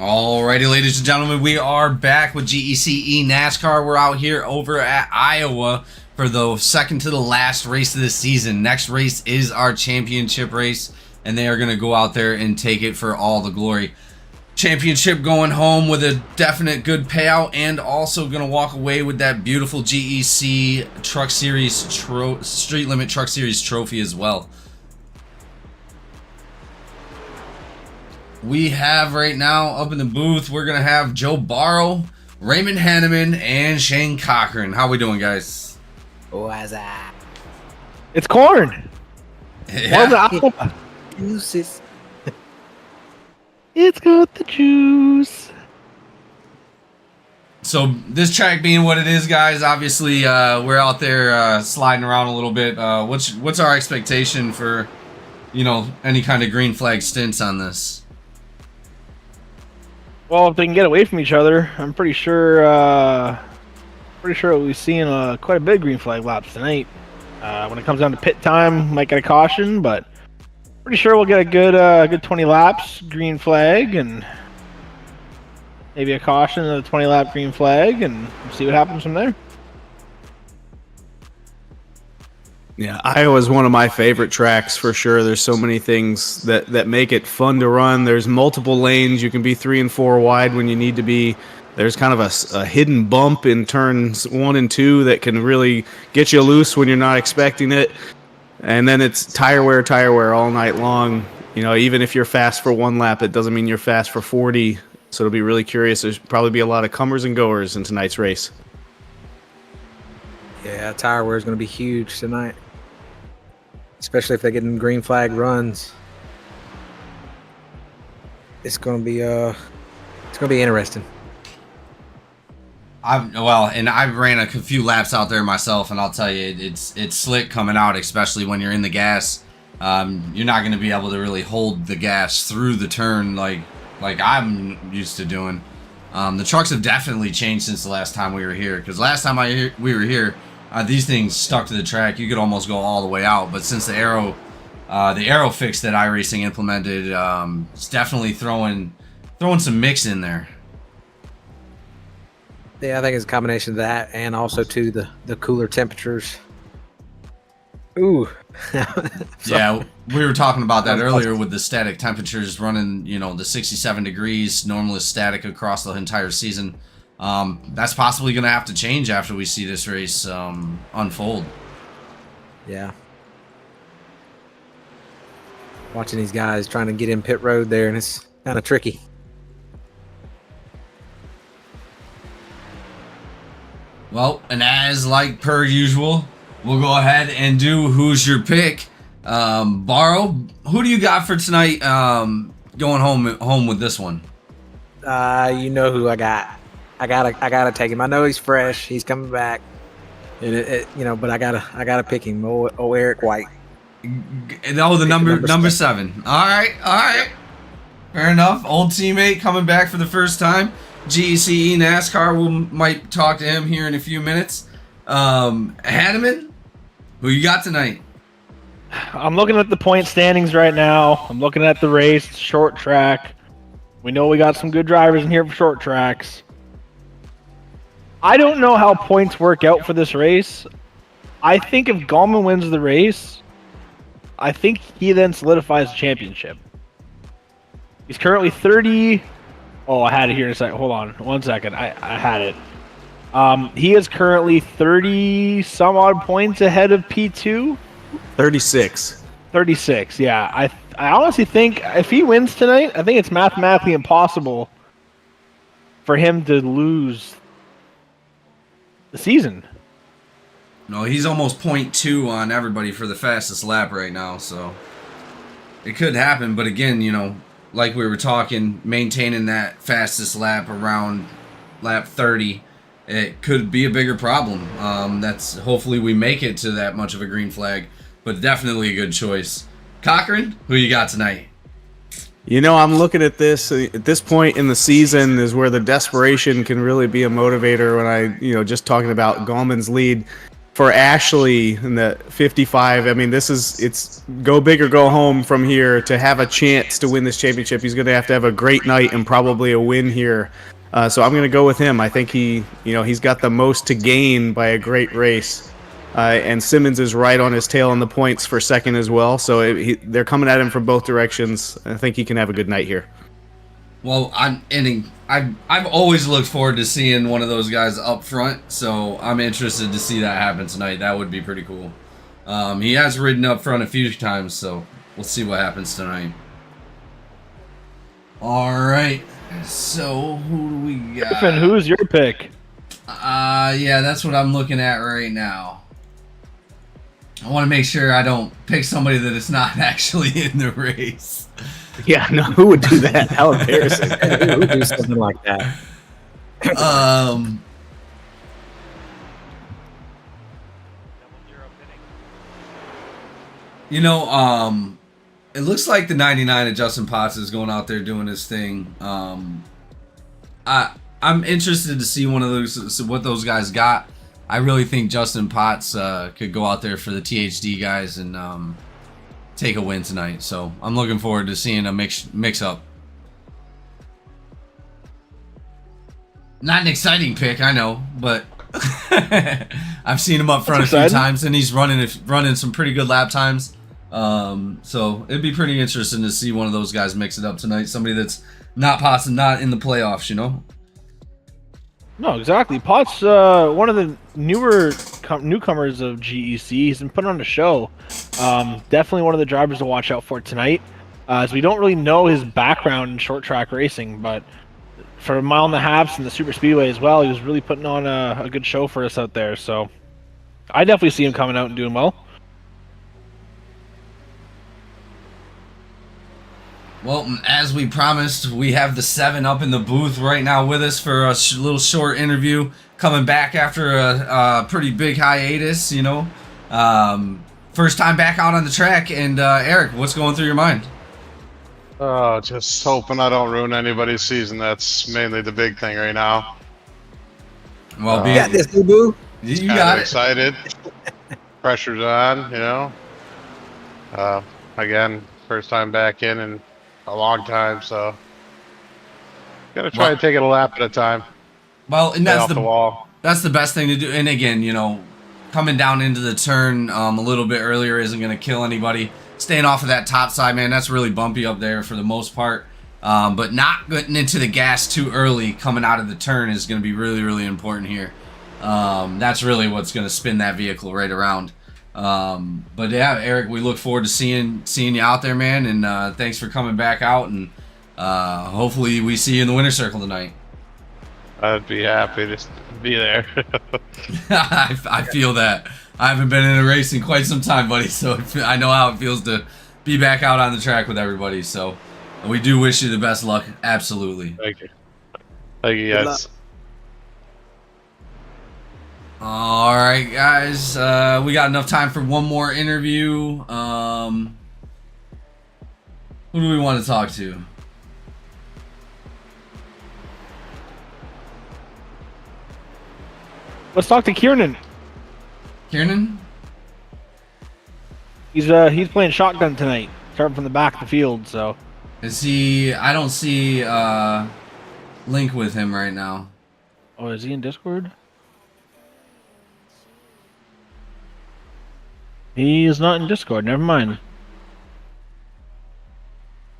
Alrighty, ladies and gentlemen, we are back with GECE NASCAR. We're out here over at Iowa for the second to the last race of the season. Next race is our championship race, and they are going to go out there and take it for all the glory. Championship going home with a definite good payout, and also going to walk away with that beautiful GEC Truck Series Street Limit Truck Series trophy as well. We have right now up in the booth, we're going to have Joe Barrow, Raymond Hanneman, and Shane Cochran. How we doing, guys? What's that? It's corn. Yeah. Juices. It's got the juice. So this track being what it is, guys, obviously we're out there sliding around a little bit. What's our expectation for, any kind of green flag stints on this? Well, if they can get away from each other, I'm pretty sure we'll be seeing quite a bit of green flag laps tonight. When it comes down to pit time, might get a caution, but pretty sure we'll get a good 20 laps green flag and maybe a caution and a 20 lap green flag, and see what happens from there. Yeah, Iowa's one of my favorite tracks for sure. There's so many things that make it fun to run. There's multiple lanes. You can be 3 and 4 wide when you need to be. There's kind of a hidden bump in turns 1 and 2 that can really get you loose when you're not expecting it. And then it's tire wear all night long. Even if you're fast for 1 lap, it doesn't mean you're fast for 40. So it'll be really curious. There's probably be a lot of comers and goers in tonight's race. Yeah, tire wear is going to be huge tonight, especially if they get in green flag runs. It's going to be interesting. I've ran a few laps out there myself, and I'll tell you, it's slick coming out, especially when you're in the gas. You're not going to be able to really hold the gas through the turn like I'm used to doing. The trucks have definitely changed since the last time we were here, because last time we were here, these things stuck to the track. You could almost go all the way out, but since the aero fix that iRacing implemented, it's definitely throwing some mix in there. Yeah, I think it's a combination of that and also too the cooler temperatures. Ooh. Yeah, we were talking about that earlier with the static temperatures running, the 67 degrees, normal is static across the entire season. That's possibly going to have to change after we see this race unfold. Yeah. Watching these guys trying to get in pit road there, and it's kind of tricky. Well, and as like per usual, we'll go ahead and do Who's Your Pick. Barrow, who do you got for tonight going home with this one? You know who I got. I gotta take him. I know he's fresh. He's coming back, and but I gotta pick him. Oh, Eric White. Oh, the number 7. All right. Fair enough. Old teammate coming back for the first time. GECE NASCAR. Might talk to him here in a few minutes. Hanneman, who you got tonight? I'm looking at the point standings right now. I'm looking at the race, short track. We know we got some good drivers in here for short tracks. I don't know how points work out for this race. I think if Gallman wins the race, I think he then solidifies the championship. He's currently 30. Oh, I had it here in a second. Hold on 1 second. I had it. He is currently 30 some odd points ahead of P2. 36. 36, yeah. I honestly think if he wins tonight, I think it's mathematically impossible for him to lose the season. No, he's almost 0.2 on everybody for the fastest lap right now, so it could happen. But again, like we were talking, maintaining that fastest lap around lap 30, it could be a bigger problem. That's hopefully we make it to that much of a green flag, but definitely a good choice. Cochran, who you got tonight? I'm looking at this. At this point in the season is where the desperation can really be a motivator. When just talking about Gallman's lead, for Ashley in the 55, I mean, it's go big or go home from here to have a chance to win this championship. He's going to have a great night and probably a win here. So I'm going to go with him. I think he's got the most to gain by a great race. And Simmons is right on his tail on the points for second as well. So they're coming at him from both directions. I think he can have a good night here. Well, I've always looked forward to seeing one of those guys up front, so I'm interested to see that happen tonight. That would be pretty cool. He has ridden up front a few times, so we'll see what happens tonight. All right, so who do we got? Griffin, who's your pick? Yeah, that's what I'm looking at right now. I want to make sure I don't pick somebody that is not actually in the race. Yeah, no, who would do that? How embarrassing. Who would do something like that? It looks like the 99 of Justin Potts is going out there doing his thing. I'm interested to see what those guys got. I really think Justin Potts could go out there for the THD guys and take a win tonight. So I'm looking forward to seeing a mix up. Not an exciting pick, I know, but I've seen him up front a few times, and he's running some pretty good lap times. So it'd be pretty interesting to see one of those guys mix it up tonight. Somebody that's not in the playoffs, you know. No, exactly. Potts, one of the newcomers of GEC. He's been putting on a show. Definitely one of the drivers to watch out for tonight. As we don't really know his background in short track racing, but for 1.5 miles and the super speedway as well, he was really putting on a good show for us out there. So I definitely see him coming out and doing well. Well, as we promised, we have the 7 up in the booth right now with us for a little short interview, coming back after a pretty big hiatus, you know. First time back out on the track, and Eric, what's going through your mind? Just hoping I don't ruin anybody's season. That's mainly the big thing right now. Well, You got this, boo-boo. You got it. Excited. Pressure's on, you know. Again, first time back in a long time, so gotta try to take it a lap at a time. Well, and Stay that's off the wall. That's the best thing to do. And again, you know, coming down into the turn a little bit earlier isn't going to kill anybody. Staying off of that top side, man, that's really bumpy up there for the most part. But not getting into the gas too early coming out of the turn is going to be really, really important here. That's really what's going to spin that vehicle right around. But yeah, Eric, we look forward to seeing you out there, man, and thanks for coming back out, and hopefully we see you in the winner's circle tonight. I'd be happy to be there. I feel that. I haven't been in a race in quite some time, buddy, so I know how it feels to be back out on the track with everybody. So we do wish you the best luck, absolutely. Thank you. Thank you, guys. All right, guys. We got enough time for one more interview. Who do we want to talk to? Let's talk to Kiernan. Kiernan? He's playing shotgun tonight, starting from the back of the field. So Is he? I don't see Link with him right now. Oh, is he in Discord? He is not in Discord. Never mind.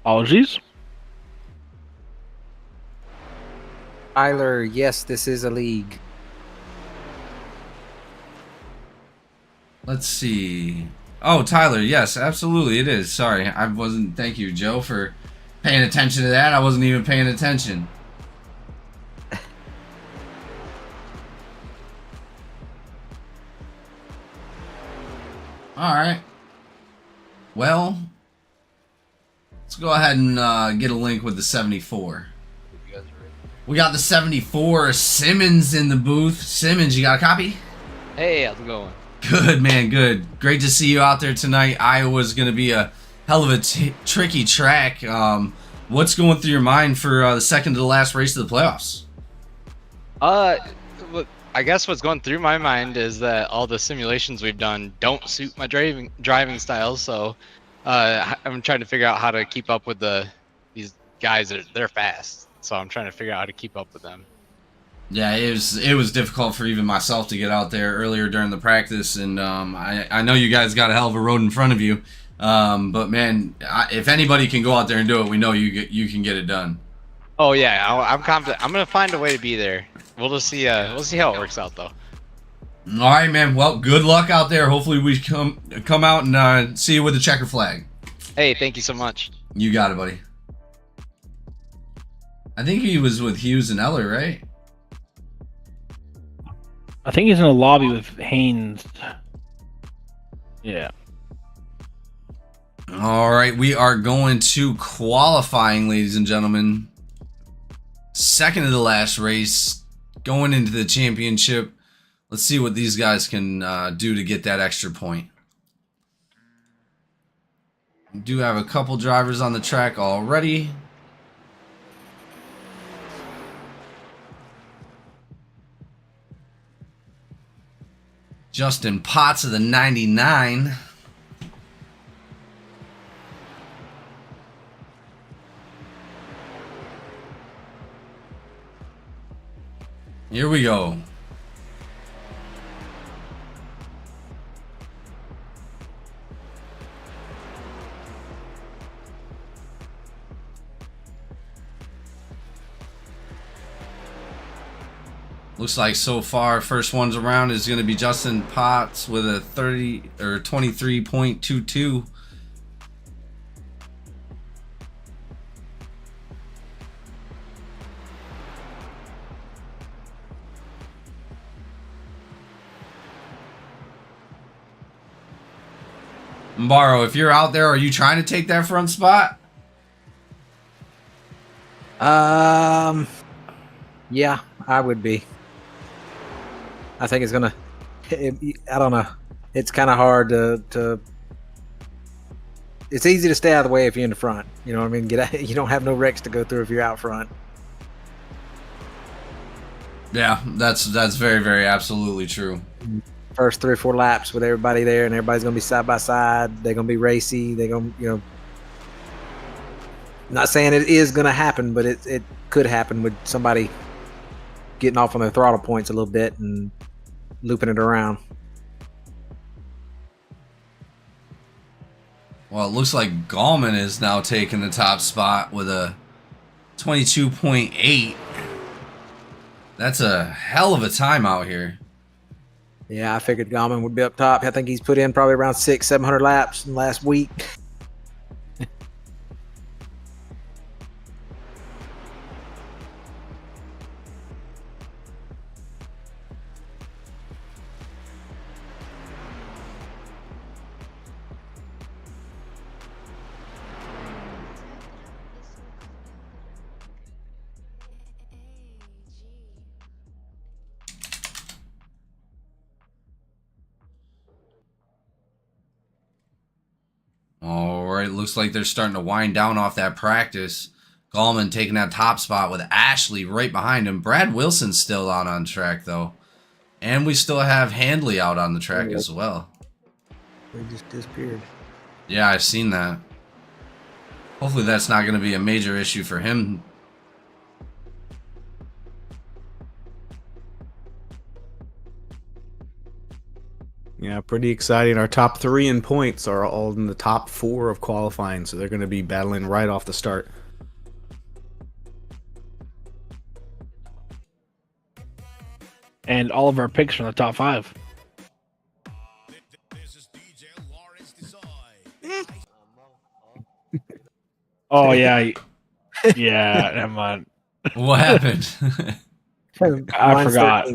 Apologies. Tyler, yes, this is a league. Let's see. Oh, Tyler, yes, absolutely it is. Sorry, I wasn't. Thank you, Joe, for paying attention to that. I wasn't even paying attention. All right. Well, let's go ahead and get a link with the 74. We got the 74 Simmons in the booth. Simmons, you got a copy? Hey, how's it going? Good, man, good. Great to see you out there tonight. Iowa's going to be a hell of a tricky track. What's going through your mind for the second to the last race of the playoffs? Look, I guess what's going through my mind is that all the simulations we've done don't suit my driving styles. So I'm trying to figure out how to keep up with these guys. They're fast, so I'm trying to figure out how to keep up with them. Yeah, it was difficult for even myself to get out there earlier during the practice, and I know you guys got a hell of a road in front of you, but man, if anybody can go out there and do it, we know you can get it done. Oh yeah, I'm confident. I'm gonna find a way to be there. We'll just see. We'll see how it works out though. All right, man. Well, good luck out there. Hopefully, we come out and see you with the checker flag. Hey, thank you so much. You got it, buddy. I think he was with Hughes and Eller, right? I think he's in a lobby with Haynes. Yeah. All right, we are going to qualifying, ladies and gentlemen. Second of the last race, going into the championship. Let's see what these guys can do to get that extra point. We do have a couple drivers on the track already. Justin Potts of the 99. Here we go. Looks like so far, first ones around is going to be Justin Potts with a 30 or 23.22. Mbaro, if you're out there, are you trying to take that front spot? Yeah, I would be. I think it's gonna. I don't know. It's kind of hard to. It's easy to stay out of the way if you're in the front. You know what I mean? You don't have no wrecks to go through if you're out front. Yeah, that's very, very absolutely true. First 3 or 4 laps with everybody there, and everybody's gonna be side by side. They're gonna be racy. They're gonna, not saying it is gonna happen, but it could happen with somebody getting off on their throttle points a little bit and looping it around. Well, it looks like Gallman is now taking the top spot with a 22.8. That's a hell of a time out here. Yeah, I figured Gallman would be up top. I think he's put in probably around 600-700 laps in the last week. All right, looks like they're starting to wind down off that practice. Gallman taking that top spot with Ashley right behind him. Brad Wilson's still out on track, though. And we still have Handley out on the track as well. He just disappeared. Yeah, I've seen that. Hopefully that's not going to be a major issue for him. Yeah, pretty exciting. Our top 3 in points are all in the top 4 of qualifying, so they're going to be battling right off the start. And all of our picks from the top 5. Oh yeah, yeah. Never mind. What happened? I forgot.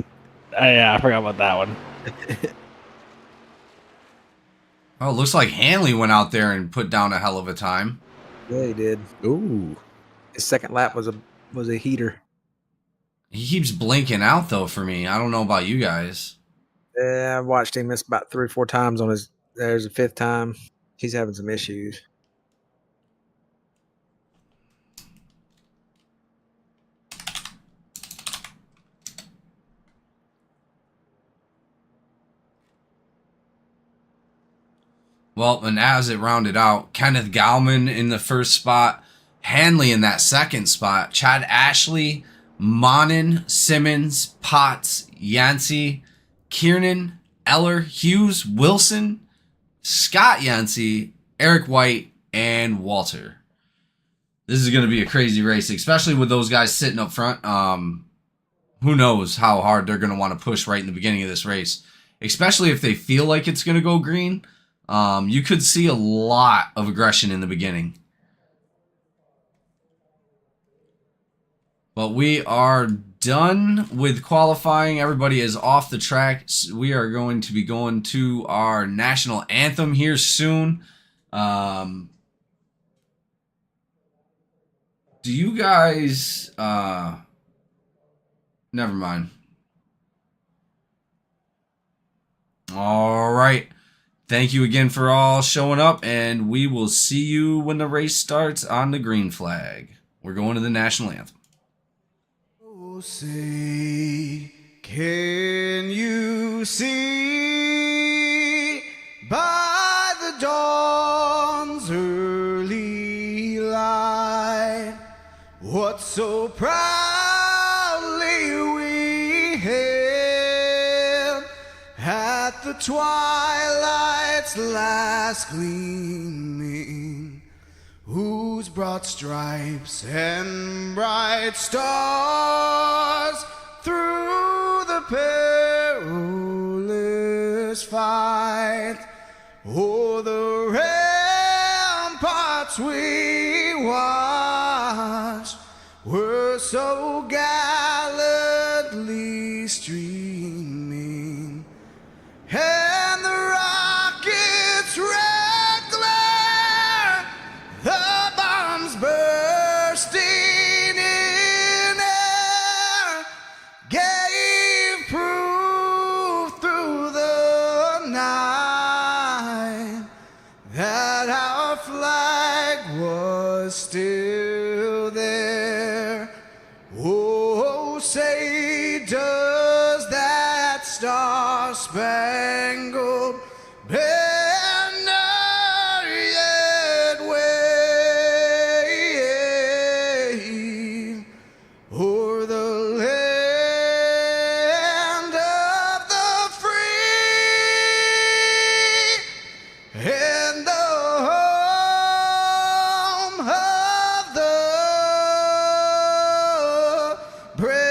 Yeah, I forgot about that one. Oh, looks like Hanley went out there and put down a hell of a time. Yeah, he did. Ooh. His second lap was a heater. He keeps blinking out, though, for me. I don't know about you guys. Yeah, I watched him miss about 3 or 4 times on his. There's a 5th time. He's having some issues. Well, and as it rounded out, Kenneth Gallman in the first spot, Hanley in that second spot, Chad Ashley, Monin, Simmons, Potts, Yancey, Kiernan, Eller, Hughes, Wilson, Scott Yancey, Eric White, and Walter. This is going to be a crazy race, especially with those guys sitting up front. Who knows how hard they're going to want to push right in the beginning of this race, especially if they feel like it's going to go green. You could see a lot of aggression in the beginning. But we are done with qualifying. Everybody is off the track. We are going to be going to our national anthem here soon. Do you guys... never mind. All right. Thank you again for all showing up, and we will see you when the race starts on the green flag. We're going to the national anthem. Oh, say, can you see by the dawn's early light what so proudly we hailed at the twilight's last gleaming, whose broad stripes and bright stars through the perilous fight o'er the ramparts we watched were so gallantly streaming, and the rockets' red glare, the bombs bursting in air, gave proof through the night that our flag was still there. Oh, say does that star-spangled banner yet wave o'er the land of the free and the home of the brave?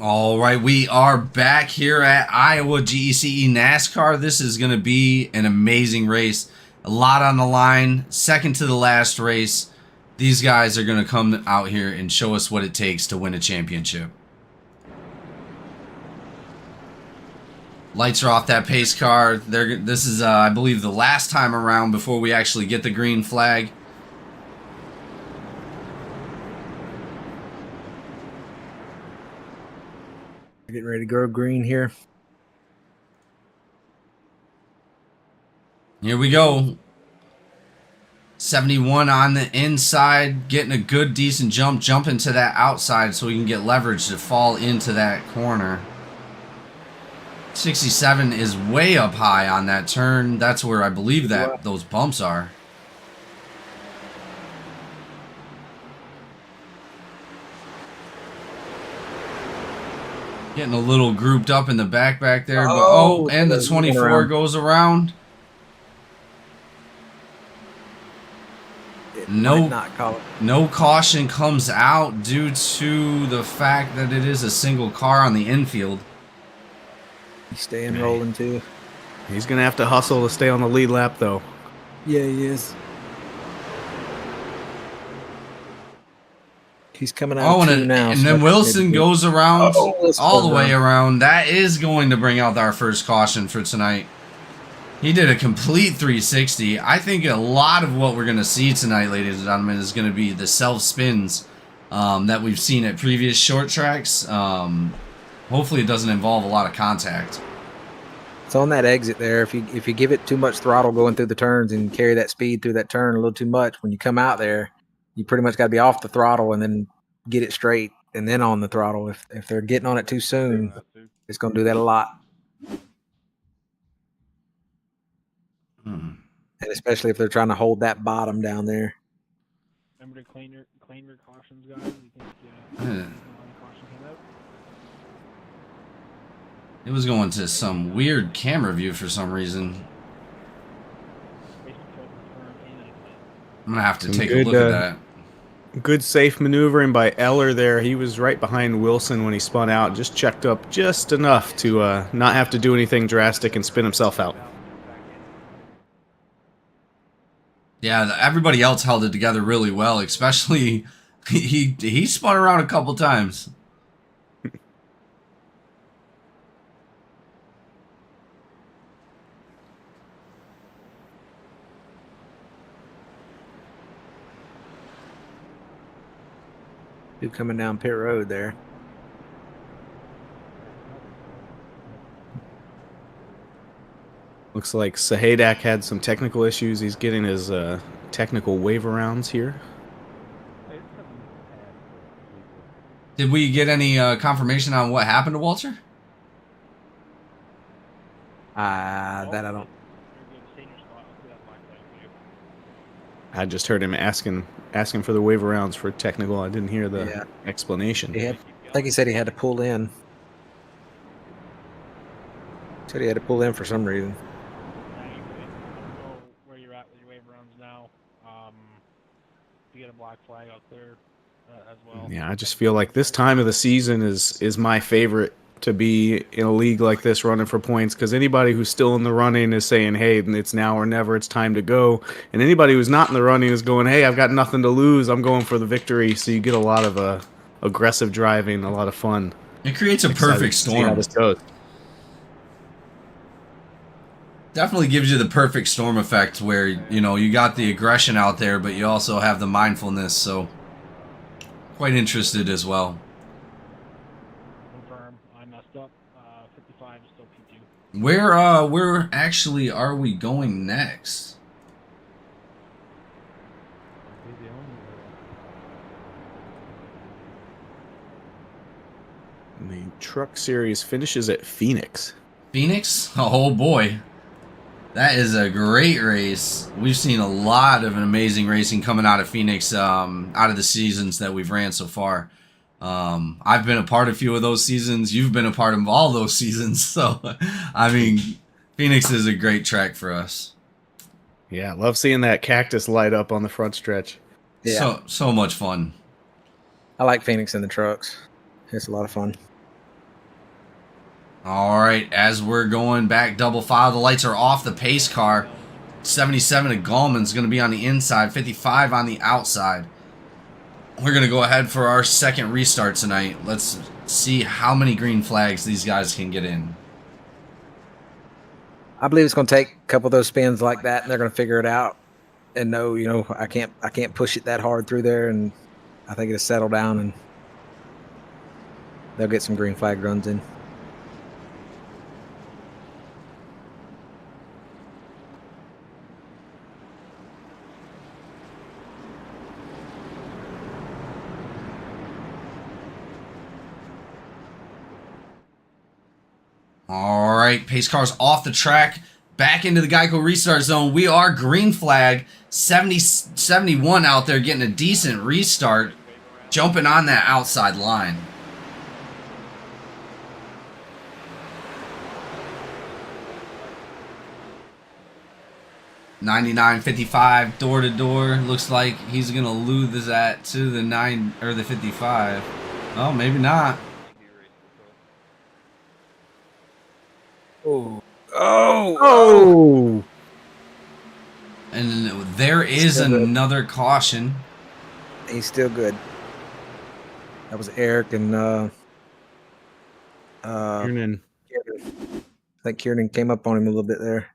All right, we are back here at Iowa GECE NASCAR. This is going to be an amazing race. A lot on the line. Second to the last race. These guys are going to come out here and show us what it takes to win a championship. Lights are off that pace car. This is, I believe, the last time around before we actually get the green flag. Getting ready to go green here. Here we go. 71 on the inside, getting a good, decent jump into that outside so we can get leverage to fall into that corner. 67 is way up high on that turn. That's where I believe that those bumps are. Getting a little grouped up in the back there. But, and the 24 goes around. No caution comes out due to the fact that it is a single car on the infield. He's staying rolling too. He's going to have to hustle to stay on the lead lap, though. Yeah, he is. He's coming out now. And then Wilson goes around all the way around. That is going to bring out our first caution for tonight. He did a complete 360. I think a lot of what we're going to see tonight, ladies and gentlemen, is going to be the self-spins that we've seen at previous short tracks. Hopefully it doesn't involve a lot of contact. It's on that exit there. If you give it too much throttle going through the turns and carry that speed through that turn a little too much, when you come out there, you pretty much got to be off the throttle and then get it straight and then on the throttle. If they're getting on it too soon, it's going to do that a lot. And especially if they're trying to hold that bottom down there. Remember to clean your cautions, guys. You think caution came out? It was going to some weird camera view for some reason. I'm gonna have to take a look at that. Good safe maneuvering by Eller there. He was right behind Wilson when he spun out. Just checked up just enough to not have to do anything drastic and spin himself out. Yeah, everybody else held it together really well, especially he spun around a couple times. Dude coming down pit road there. Looks like Sahadak had some technical issues. He's getting his technical wave arounds here. Did we get any confirmation on what happened to Walter? That I don't. I just heard him asking for the wave arounds for technical. I didn't hear the explanation. I think he said he had to pull in. Said he had to pull in for some reason. Where you're at with your wave runs now. You get a black flag out there as well. Yeah, I just feel like this time of the season is my favorite to be in a league like this running for points, because anybody who's still in the running is saying, hey, it's now or never, it's time to go. And anybody who's not in the running is going, hey, I've got nothing to lose, I'm going for the victory. So you get a lot of aggressive driving, a lot of fun. It creates a perfect storm. See how this goes. Definitely gives you the perfect storm effect where, you know, you got the aggression out there, but you also have the mindfulness. So quite interested as well. Confirm, I messed up. 55 is still P2. Where actually are we going next? The truck series finishes at Phoenix. Phoenix? Oh boy. That is a great race. We've seen a lot of amazing racing coming out of Phoenix, out of the seasons that we've ran so far. I've been a part of a few of those seasons. You've been a part of all those seasons. So, I mean, Phoenix is a great track for us. Yeah, love seeing that cactus light up on the front stretch. Yeah. So much fun. I like Phoenix in the trucks. It's a lot of fun. All right, as we're going back double file, the lights are off. The pace car, 77 of Gallman's going to be on the inside, 55 on the outside. We're going to go ahead for our second restart tonight. Let's see how many green flags these guys can get in. I believe it's going to take a couple of those spins like that, and they're going to figure it out and know, you know, I can't push it that hard through there, and I think it'll settle down, and they'll get some green flag runs in. All right, pace car's off the track, back into the Geico restart zone. We are green flag, 71 out there getting a decent restart, jumping on that outside line. $99.55 door to door. Looks like he's gonna lose that to the 9 or the 55. Oh, maybe not. Oh! And there is another caution. He's still good. That was Eric and Kiernan. I think Kiernan came up on him a little bit there.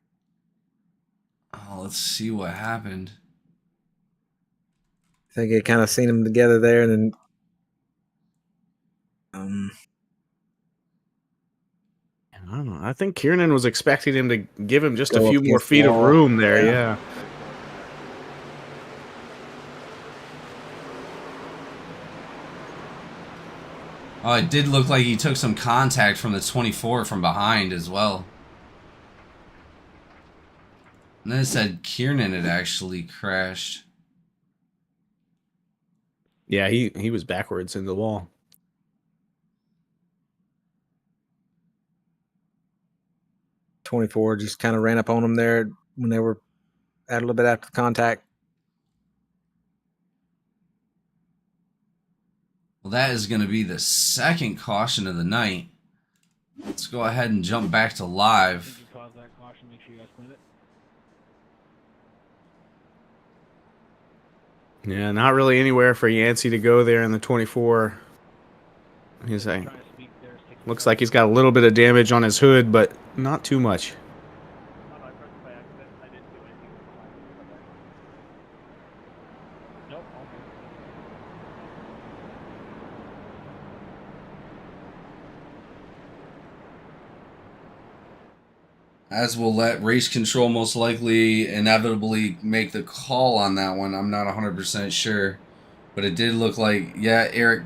Oh, let's see what happened. I think I kind of seen them together there, and then I don't know. I think Kiernan was expecting him to give him just a Go up few more against the feet of wall. room there. Yeah. Yeah. Oh, it did look like he took some contact from the 24 from behind as well. And then it said Kiernan had actually crashed. Yeah, he was backwards in the wall. '24 just kind of ran up on them there when they were at a little bit after the contact. Well, that is going to be the second caution of the night. Let's go ahead and jump back to live. Cause that caution, make sure you guys clean it. Yeah, not really anywhere for Yancey to go there in the 24. He's like, looks like he's got a little bit of damage on his hood, but not too much. Nope. As we'll let race control most likely inevitably make the call on that one. I'm not 100% sure. But it did look like, yeah, Eric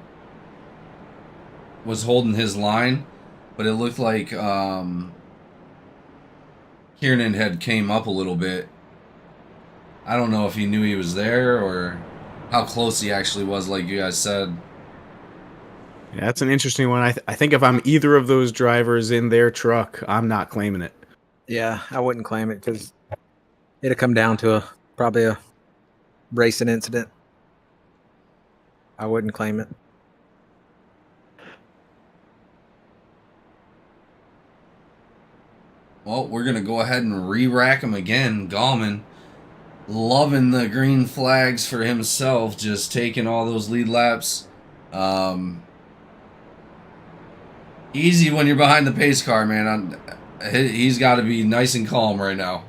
was holding his line. But it looked like Kiernan had came up a little bit. I don't know if he knew he was there or how close he actually was, like you guys said. Yeah, that's an interesting one. I think if I'm either of those drivers in their truck, I'm not claiming it. Yeah, I wouldn't claim it because it'd come down to probably a racing incident. I wouldn't claim it. Well, we're going to go ahead and re-rack him again. Gallman loving the green flags for himself, just taking all those lead laps. Easy when you're behind the pace car, man. He's got to be nice and calm right now.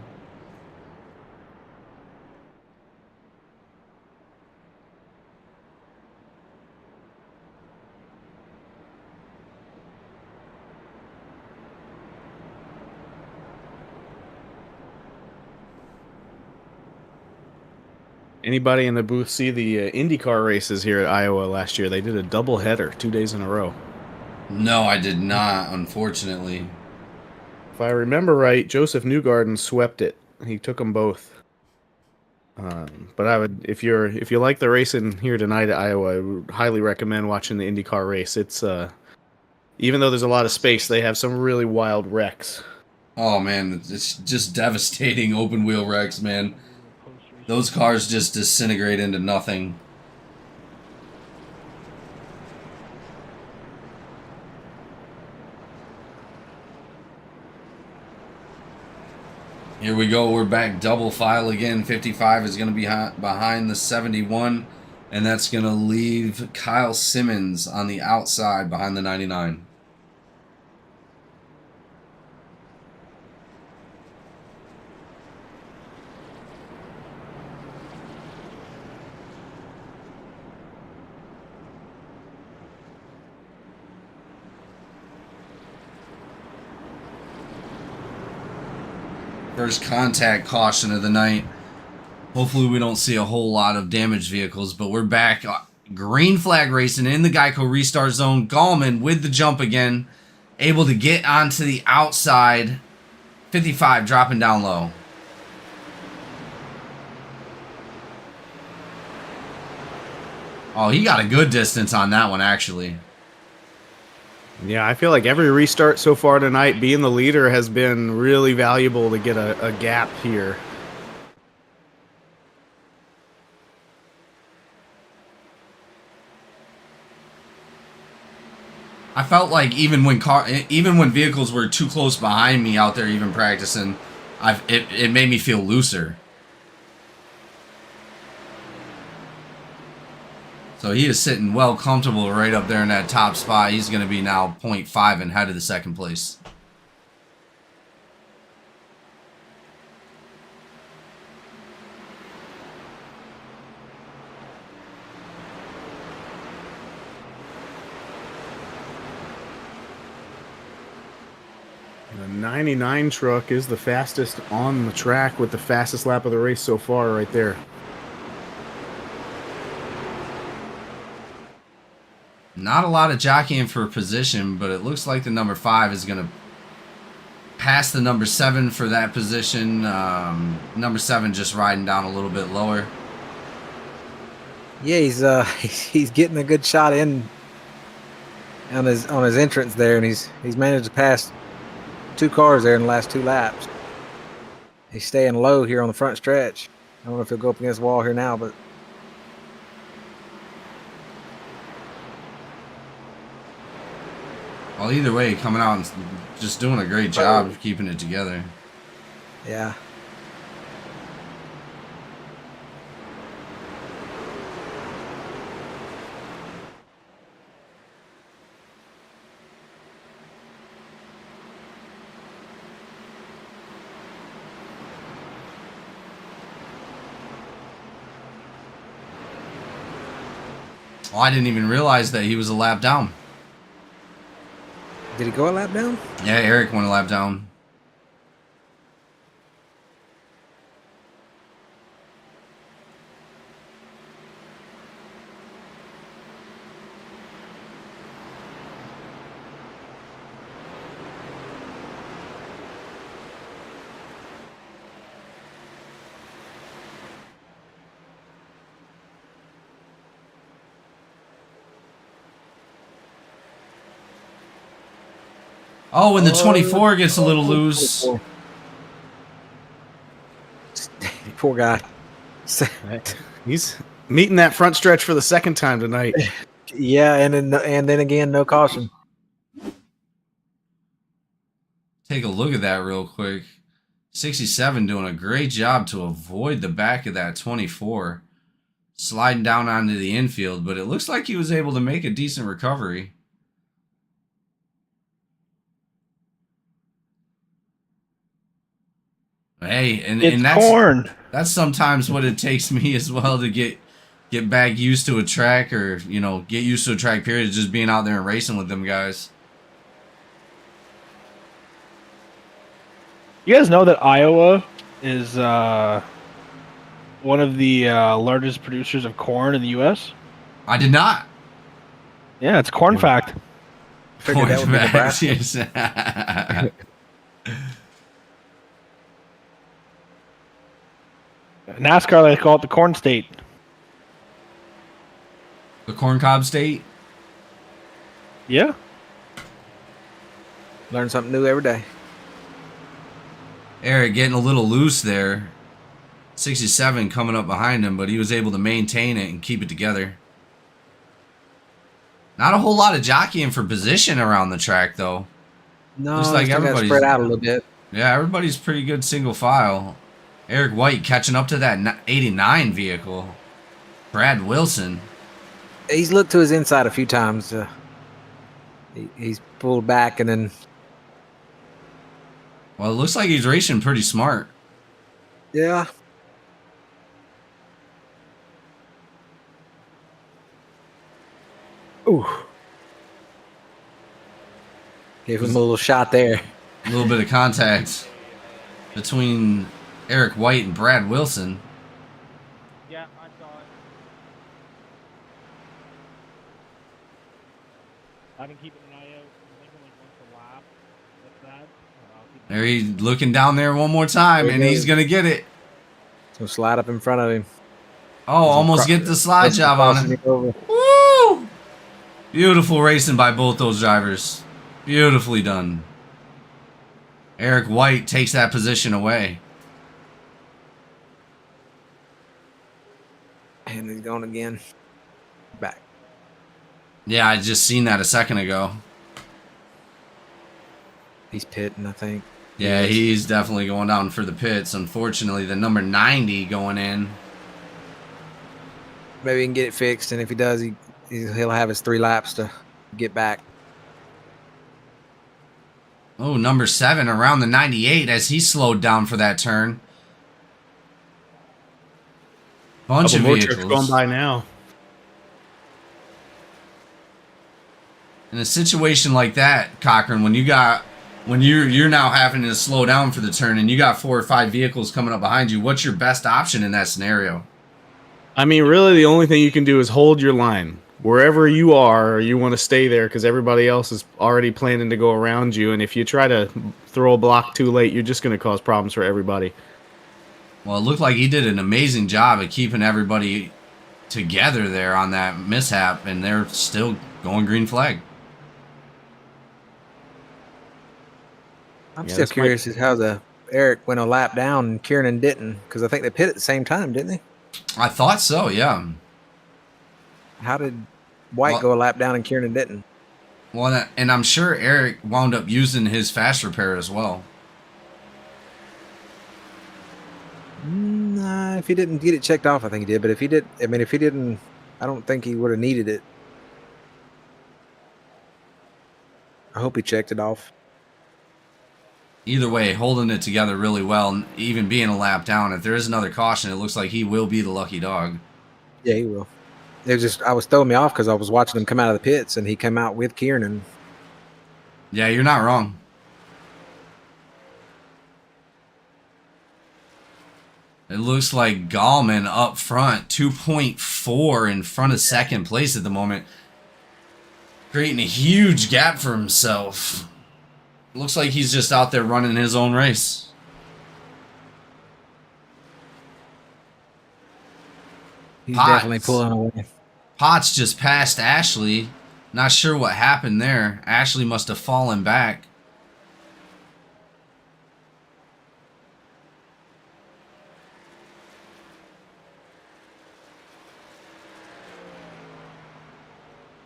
Anybody in the booth see the IndyCar races here at Iowa last year? They did a double header 2 days in a row. No, I did not, unfortunately. If I remember right, Joseph Newgarden swept it. He took them both. But I would, if you like the racing here tonight at Iowa, I would highly recommend watching the IndyCar race. It's even though there's a lot of space, they have some really wild wrecks. Oh man, it's just devastating open wheel wrecks, man. Those cars just disintegrate into nothing. Here we go. We're back double file again. 55 is going to be behind the 71. And that's going to leave Kyle Simmons on the outside behind the 99. First contact caution of the night. Hopefully we don't see a whole lot of damaged vehicles, but we're back. Green flag racing in the Geico restart zone. Gallman with the jump again. Able to get onto the outside. 55 dropping down low. Oh, he got a good distance on that one, actually. Yeah, I feel like every restart so far tonight, being the leader has been really valuable to get a gap here. I felt like even when vehicles were too close behind me out there, even practicing, it made me feel looser. So he is sitting well comfortable right up there in that top spot. He's going to be now 0.5 and head of the second place. The 99 truck is the fastest on the track with the fastest lap of the race so far right there. Not a lot of jockeying for position, but it looks like the number 5 is going to pass the number 7 for that position. Number 7 just riding down a little bit lower. Yeah, he's getting a good shot in on his entrance there, and he's managed to pass 2 cars there in the last 2 laps. He's staying low here on the front stretch. I don't know if he'll go up against the wall here now, but Well, either way, coming out and just doing a great job of keeping it together. yeah. Oh, I didn't even realize that he was a lap down. Did he go a lap down? Yeah, Eric went a lap down. Oh, and the 24 gets a little loose. Poor guy. He's meeting that front stretch for the second time tonight. Yeah, and then again, no caution. Take a look at that real quick. 67 doing a great job to avoid the back of that 24. Sliding down onto the infield, but it looks like he was able to make a decent recovery. Hey, and that's sometimes what it takes me as well to get back used to a track, or get used to a track period, just being out there and racing with them guys. You guys know that Iowa is one of the largest producers of corn in the U.S.? I did not. Yeah, it's corn fact. Figured that would be Nebraska. Yes. NASCAR, they call it the corn state. The corn cob state. Yeah. Learn something new every day. Eric getting a little loose there. 67 coming up behind him, but he was able to maintain it and keep it together. Not a whole lot of jockeying for position around the track, though. No, looks like still gotta everybody's spread out a little bit. Yeah, everybody's pretty good single file. Eric White catching up to that 89 vehicle. Brad Wilson. He's looked to his inside a few times. He's pulled back and then. Well, it looks like he's racing pretty smart. Yeah. Ooh. Gave him a little shot there. A little bit of contact between Eric White and Brad Wilson. Yeah, I saw it. I've been keeping an eye out. I think only once a lap. What's that? There he's looking down there one more time, and he's going to get it. So slide up in front of him. Oh, almost get the slide job on it. Woo! Beautiful racing by both those drivers. Beautifully done. Eric White takes that position away. And he's going again. Back. Yeah, I just seen that a second ago. He's pitting, I think. Yeah, he's definitely going down for the pits. Unfortunately, the number 90 going in. Maybe he can get it fixed, and if he does, he'll have his 3 laps to get back. Oh, number 7 around the 98 as he slowed down for that turn. Bunch of more trucks vehicles. going by now. In a situation like that, Cochran, when you got when you're now having to slow down for the turn and you got 4 or 5 vehicles coming up behind you, what's your best option in that scenario? I mean, really, the only thing you can do is hold your line. Wherever you are, you want to stay there because everybody else is already planning to go around you. And if you try to throw a block too late, you're just going to cause problems for everybody. Well, it looked like he did an amazing job of keeping everybody together there on that mishap, and they're still going green flag. I'm Yeah, still this curious as how Eric went a lap down and Kieran didn't, because I think they pit at the same time, didn't they? I thought so, yeah. How did White go a lap down and Kieran didn't? Well, and I'm sure Eric wound up using his fast repair as well. Nah, if he didn't get it checked off, I think he did. But if he did, I mean, if he didn't, I don't think he would have needed it. I hope he checked it off. Either way, holding it together really well, and even being a lap down. If there is another caution, it looks like he will be the lucky dog. Yeah, he will. It was just, I was throwing me off because I was watching him come out of the pits, and he came out with Kieran. Yeah, you're not wrong. It looks like Gallman up front, 2.4 in front of second place at the moment. Creating a huge gap for himself. Looks like he's just out there running his own race. He's Potts. definitely pulling away. Potts just passed Ashley. Not sure what happened there. Ashley must have fallen back.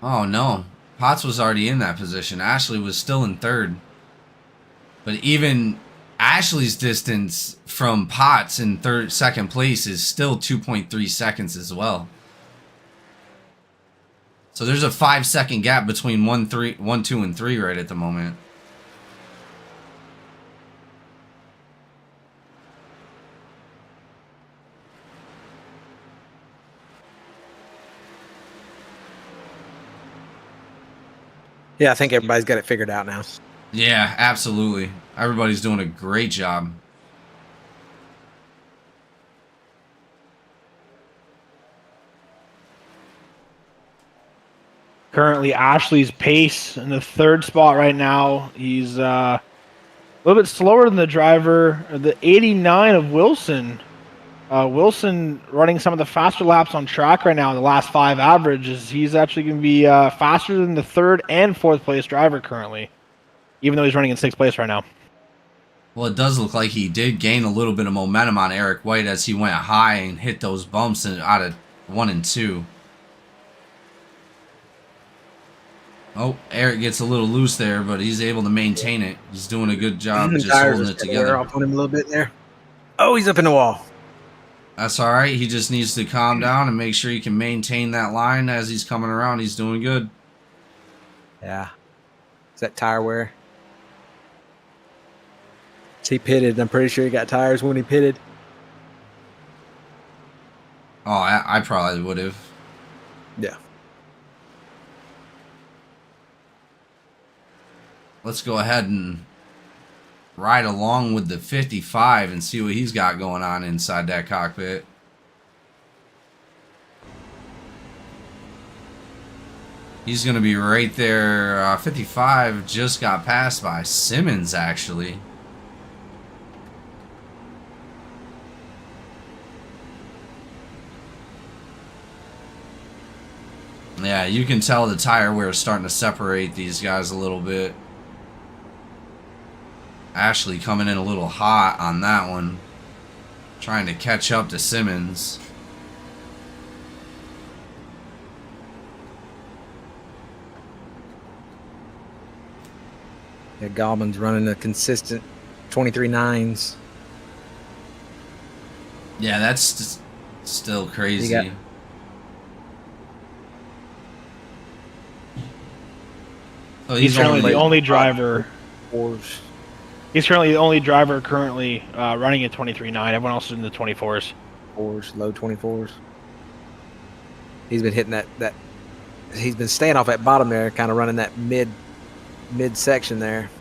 Oh no. Potts was already in that position. Ashley was still in third. But even Ashley's distance from Potts in second place is still 2.3 seconds as well. So there's a 5-second gap between 1, 2, and 3 right at the moment. Yeah, I think everybody's got it figured out now. Yeah, absolutely. Everybody's doing a great job. Currently, Ashley's pace in the third spot right now. He's a little bit slower than the driver. The 89 of Wilson. Wilson running some of the faster laps on track right now in the last 5 averages. He's actually going to be faster than the third and fourth place driver currently, even though he's running in 6th place right now. Well, it does look like he did gain a little bit of momentum on Eric White as he went high and hit those bumps out of 1 and 2. Oh, Eric gets a little loose there, but he's able to maintain it. He's doing a good job just holding it together. Off on him a little bit there. Oh, he's up in the wall. That's all right. He just needs to calm down and make sure he can maintain that line as he's coming around. He's doing good. Yeah. Is that tire wear? He pitted. I'm pretty sure he got tires when he pitted. Oh, I probably would have. Yeah. Let's go ahead and ride along with the 55 and see what he's got going on inside that cockpit. He's going to be right there. 55 just got passed by Simmons, actually. Yeah, you can tell the tire wear is starting to separate these guys a little bit. Ashley coming in a little hot on that one. Trying to catch up to Simmons. Yeah, Gallman's running a consistent 23.9s. Yeah, that's still crazy. So He's currently the only driver. Fours. He's currently the only driver running at 23.9. Everyone else is in the 24s. Fours, low 24s. He's been hitting that. He's been staying off that bottom there, kind of running that mid section there.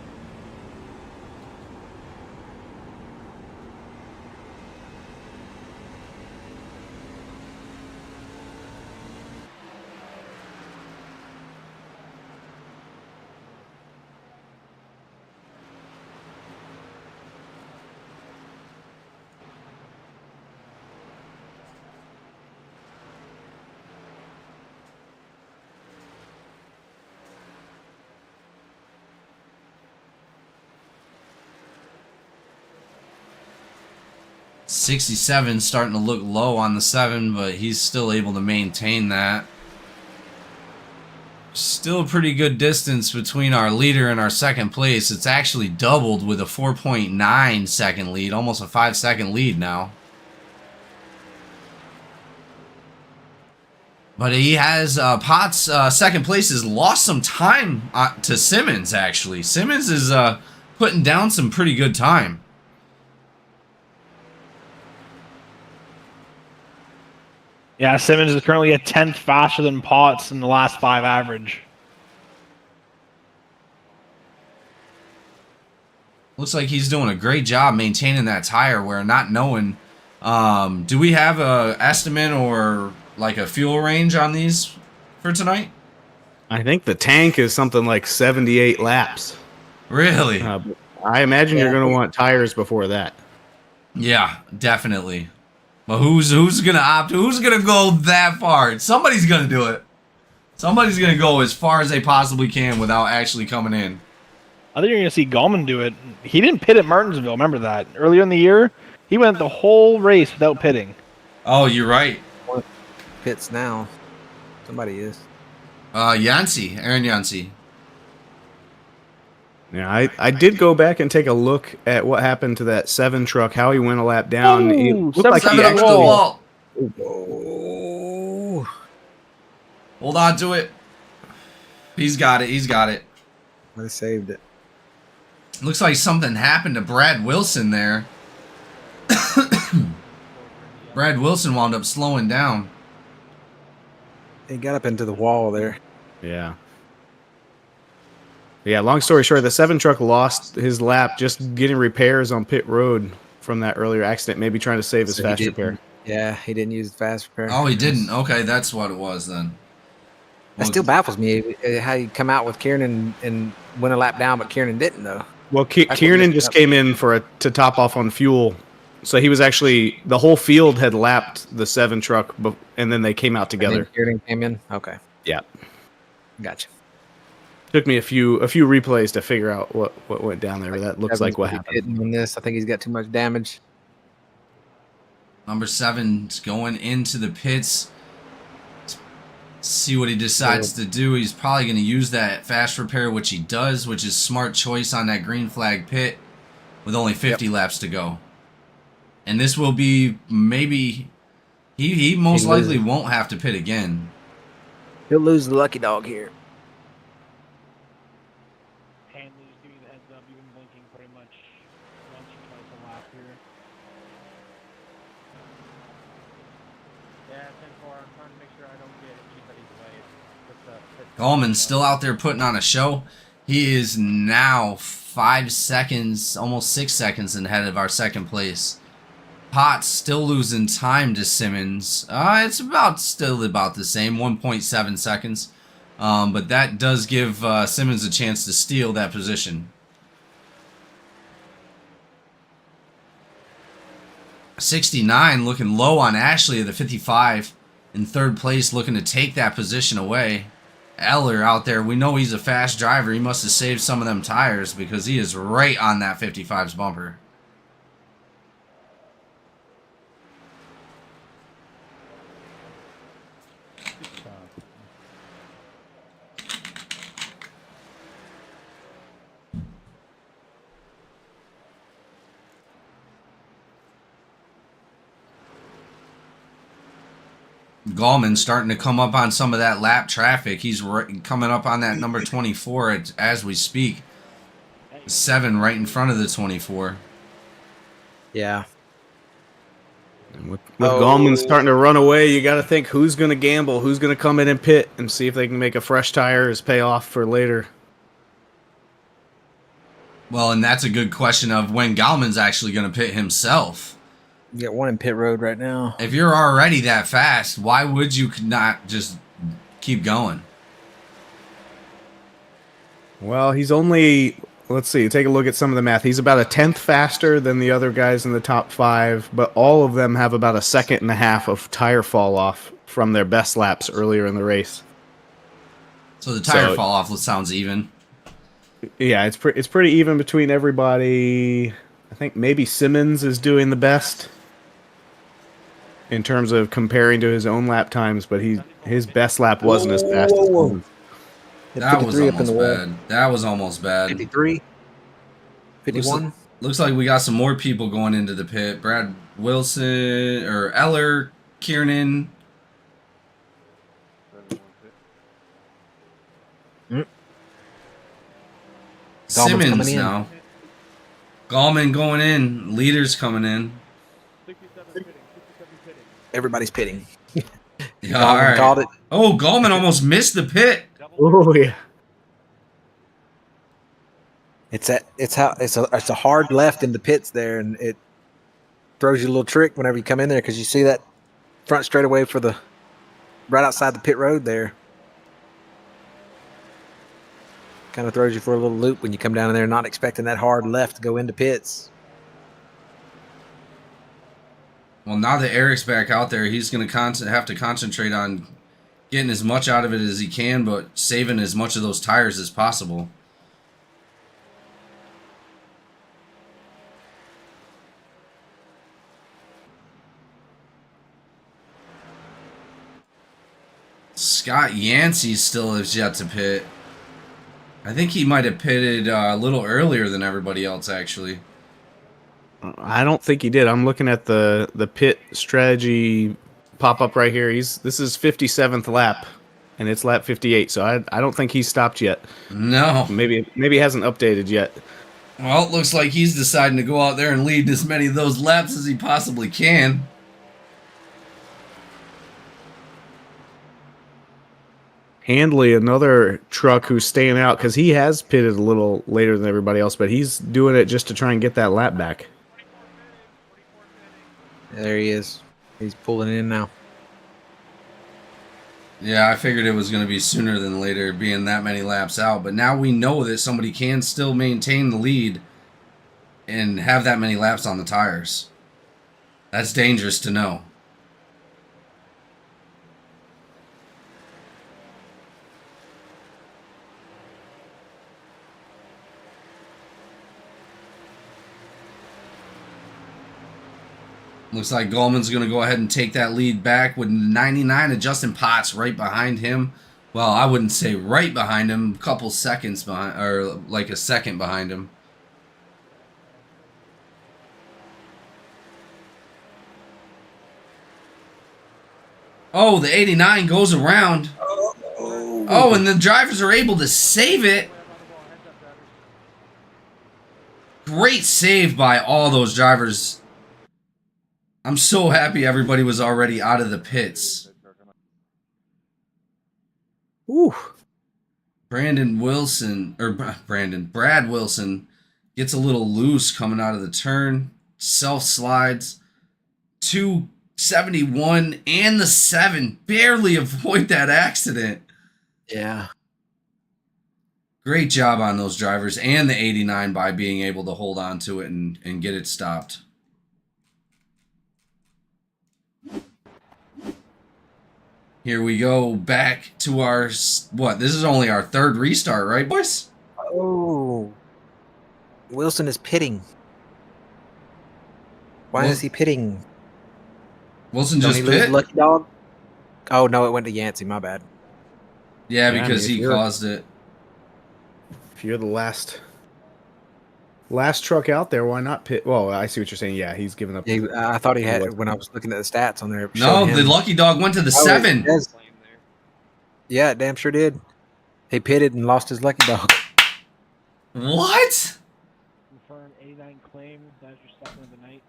67 starting to look low on the 7, but he's still able to maintain that. Still a pretty good distance between our leader and our second place. It's actually doubled with a 4.9 second lead, almost a 5-second lead now. But he has, Potts, second place has lost some time to Simmons, actually. Simmons is putting down some pretty good time. Yeah, Simmons is currently a 10th faster than Potts in the last 5 average. Looks like he's doing a great job maintaining that tire where not knowing. Do we have a estimate or like a fuel range on these for tonight? I think the tank is something like 78 laps. Really? I imagine you're going to want tires before that. Yeah, definitely. But who's gonna opt? Who's gonna go that far? Somebody's gonna do it. Somebody's gonna go as far as they possibly can without actually coming in. I think you're gonna see Gallman do it. He didn't pit at Martinsville. Remember that earlier in the year, he went the whole race without pitting. Oh, you're right. Pits now. Somebody is. Yancey, Aaron Yancey. Yeah, I did go back and take a look at what happened to that 7 truck, how he went a lap down. It looked like he 7 up to the actually, wall. Oh. Hold on to it. He's got it. He's got it. I saved it. Looks like something happened to Brad Wilson there. Brad Wilson wound up slowing down. He got up into the wall there. yeah. Yeah, long story short, the 7 truck lost his lap just getting repairs on pit road from that earlier accident, maybe trying to save his fast repair. Yeah, he didn't use the fast repair. Oh, he didn't. Okay, that's what it was then. That still baffles me how you come out with Kiernan and went a lap down, but Kiernan didn't though. Well, Kiernan just came in to top off on fuel. So he was actually, the whole field had lapped the 7 truck, and then they came out together. Kiernan came in? Okay. Yeah. Gotcha. Took me a few replays to figure out what went down there, but that looks like what happened. On this, I think he's got too much damage. Number 7's going into the pits. See what he decides to do. He's probably going to use that fast repair, which he does, which is smart choice on that green flag pit with only 50 laps to go. And this will be maybe he most likely won't have to pit again. He'll lose the lucky dog here. Hanley's giving the heads up, even blinking pretty much once or twice a lap here. Yeah, 10-4. I'm trying to make sure I don't get anybody's way. Gallman's still out there putting on a show. He is now 5 seconds, almost 6 seconds ahead of our second place. Potts still losing time to Simmons. It's still about the same, 1.7 seconds. But that does give Simmons a chance to steal that position. 69 looking low on Ashley at the 55. In third place looking to take that position away. Eller out there, we know he's a fast driver. He must have saved some of them tires because he is right on that 55's bumper. Gallman starting to come up on some of that lap traffic. He's coming up on that number 24 as we speak. 7 right in front of the 24. Yeah. And with Gallman starting to run away, you got to think who's going to gamble, who's going to come in and pit and see if they can make a fresh tire as payoff for later. Well, and that's a good question of when Gallman's actually going to pit himself. You got one in pit road right now. If you're already that fast, why would you not just keep going? Well, he's only, let's see, take a look at some of the math. He's about a 10th faster than the other guys in the top 5, but all of them have about a 1.5 seconds of tire fall off from their best laps earlier in the race. So the tire fall off sounds even. Yeah, it's pretty even between everybody. I think maybe Simmons is doing the best. in terms of comparing to his own lap times, but his best lap wasn't as fast as Whoa. Coleman's. Hit That was 53 up in the almost wall. bad. That was almost bad. 53, 51. Looks like we got some more people going into the pit. Brad Wilson or Eller, Kiernan. Gallman's Simmons coming in. now. Gallman going in. Leaders coming in. Everybody's pitting. Yeah, all right. Called it. Oh, Gallman almost missed the pit. Oh yeah. It's a hard left in the pits there, and it throws you a little trick whenever you come in there because you see that front straightaway for the right outside the pit road there. Kind of throws you for a little loop when you come down in there, not expecting that hard left to go into pits. Well, now that Eric's back out there, he's going to have to concentrate on getting as much out of it as he can, but saving as much of those tires as possible. Scott Yancey still has yet to pit. I think he might have pitted a little earlier than everybody else, actually. I don't think he did. I'm looking at the pit strategy pop up right here. This is 57th lap, and it's lap 58. So I don't think he's stopped yet. No. Maybe he hasn't updated yet. Well, it looks like he's deciding to go out there and lead as many of those laps as he possibly can. Handley, another truck who's staying out because he has pitted a little later than everybody else, but he's doing it just to try and get that lap back. There he is. He's pulling in now. Yeah, I figured it was going to be sooner than later, being that many laps out. But now we know that somebody can still maintain the lead and have that many laps on the tires. That's dangerous to know. Looks like Gallman's going to go ahead and take that lead back with 99 and Justin Potts right behind him. Well, I wouldn't say right behind him, a couple seconds behind, or like a second behind him. Oh, the 89 goes around. Oh, and the drivers are able to save it. Great save by all those drivers. I'm so happy everybody was already out of the pits. Ooh. Brad Wilson gets a little loose coming out of the turn. Self slides. 271 and the 7 barely avoid that accident. Yeah. Great job on those drivers and the 89 by being able to hold on to it and get it stopped. Here we go back to our, what, this is only our third restart, right, boys? Oh. Wilson is pitting. Why is he pitting? Wilson Don't just he lose pit? Lucky Dog? Oh, no, it went to Yancey. My bad. Yeah, Yeah, because I mean, he if you're- caused it. If you're the last truck out there, why not pit? Well, I see what you're saying. Yeah, he's giving up. Yeah, I thought he had, when I was looking at the stats on there. it No, showed the him. lucky dog went to the Oh, it 7. says- Yeah, it damn sure did. He pitted and lost his Lucky Dog. What? Confirm 89 claim. That's your second of the night.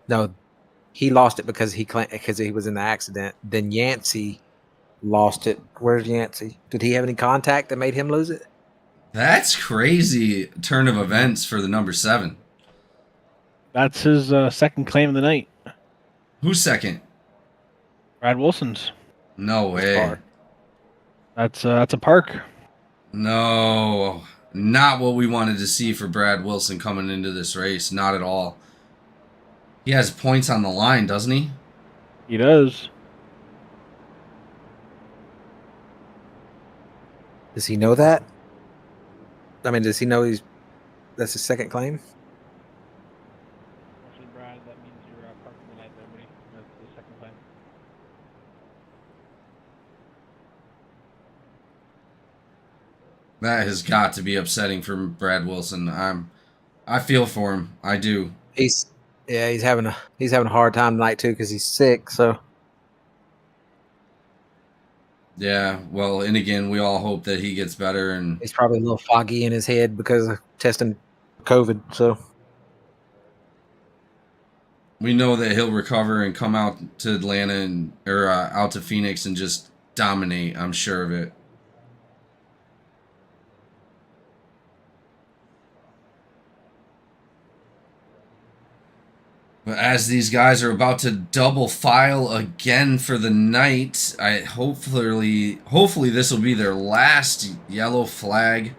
No, he lost it because he was in the accident. Then Yancey lost it. Where's Yancey? Did he have any contact that made him lose it? That's crazy turn of events for the number 7. That's his second claim of the night. Who's second? Brad Wilson's. No way. That's a park. No. Not what we wanted to see for Brad Wilson coming into this race. Not at all. He has points on the line, doesn't he? He does. Does he know that? I mean, does he know that's his second claim? Actually, Brad, that means you're parking the night, everybody. That's the second claim. That has got to be upsetting for Brad Wilson. I feel for him. I do. He's having a hard time tonight too because he's sick. So Yeah, well, and again, we all hope that he gets better. And he's probably a little foggy in his head because of testing COVID. So we know that he'll recover and come out to Atlanta or out to Phoenix and just dominate. I'm sure of it. But as these guys are about to double file again for the night, hopefully this will be their last yellow flag,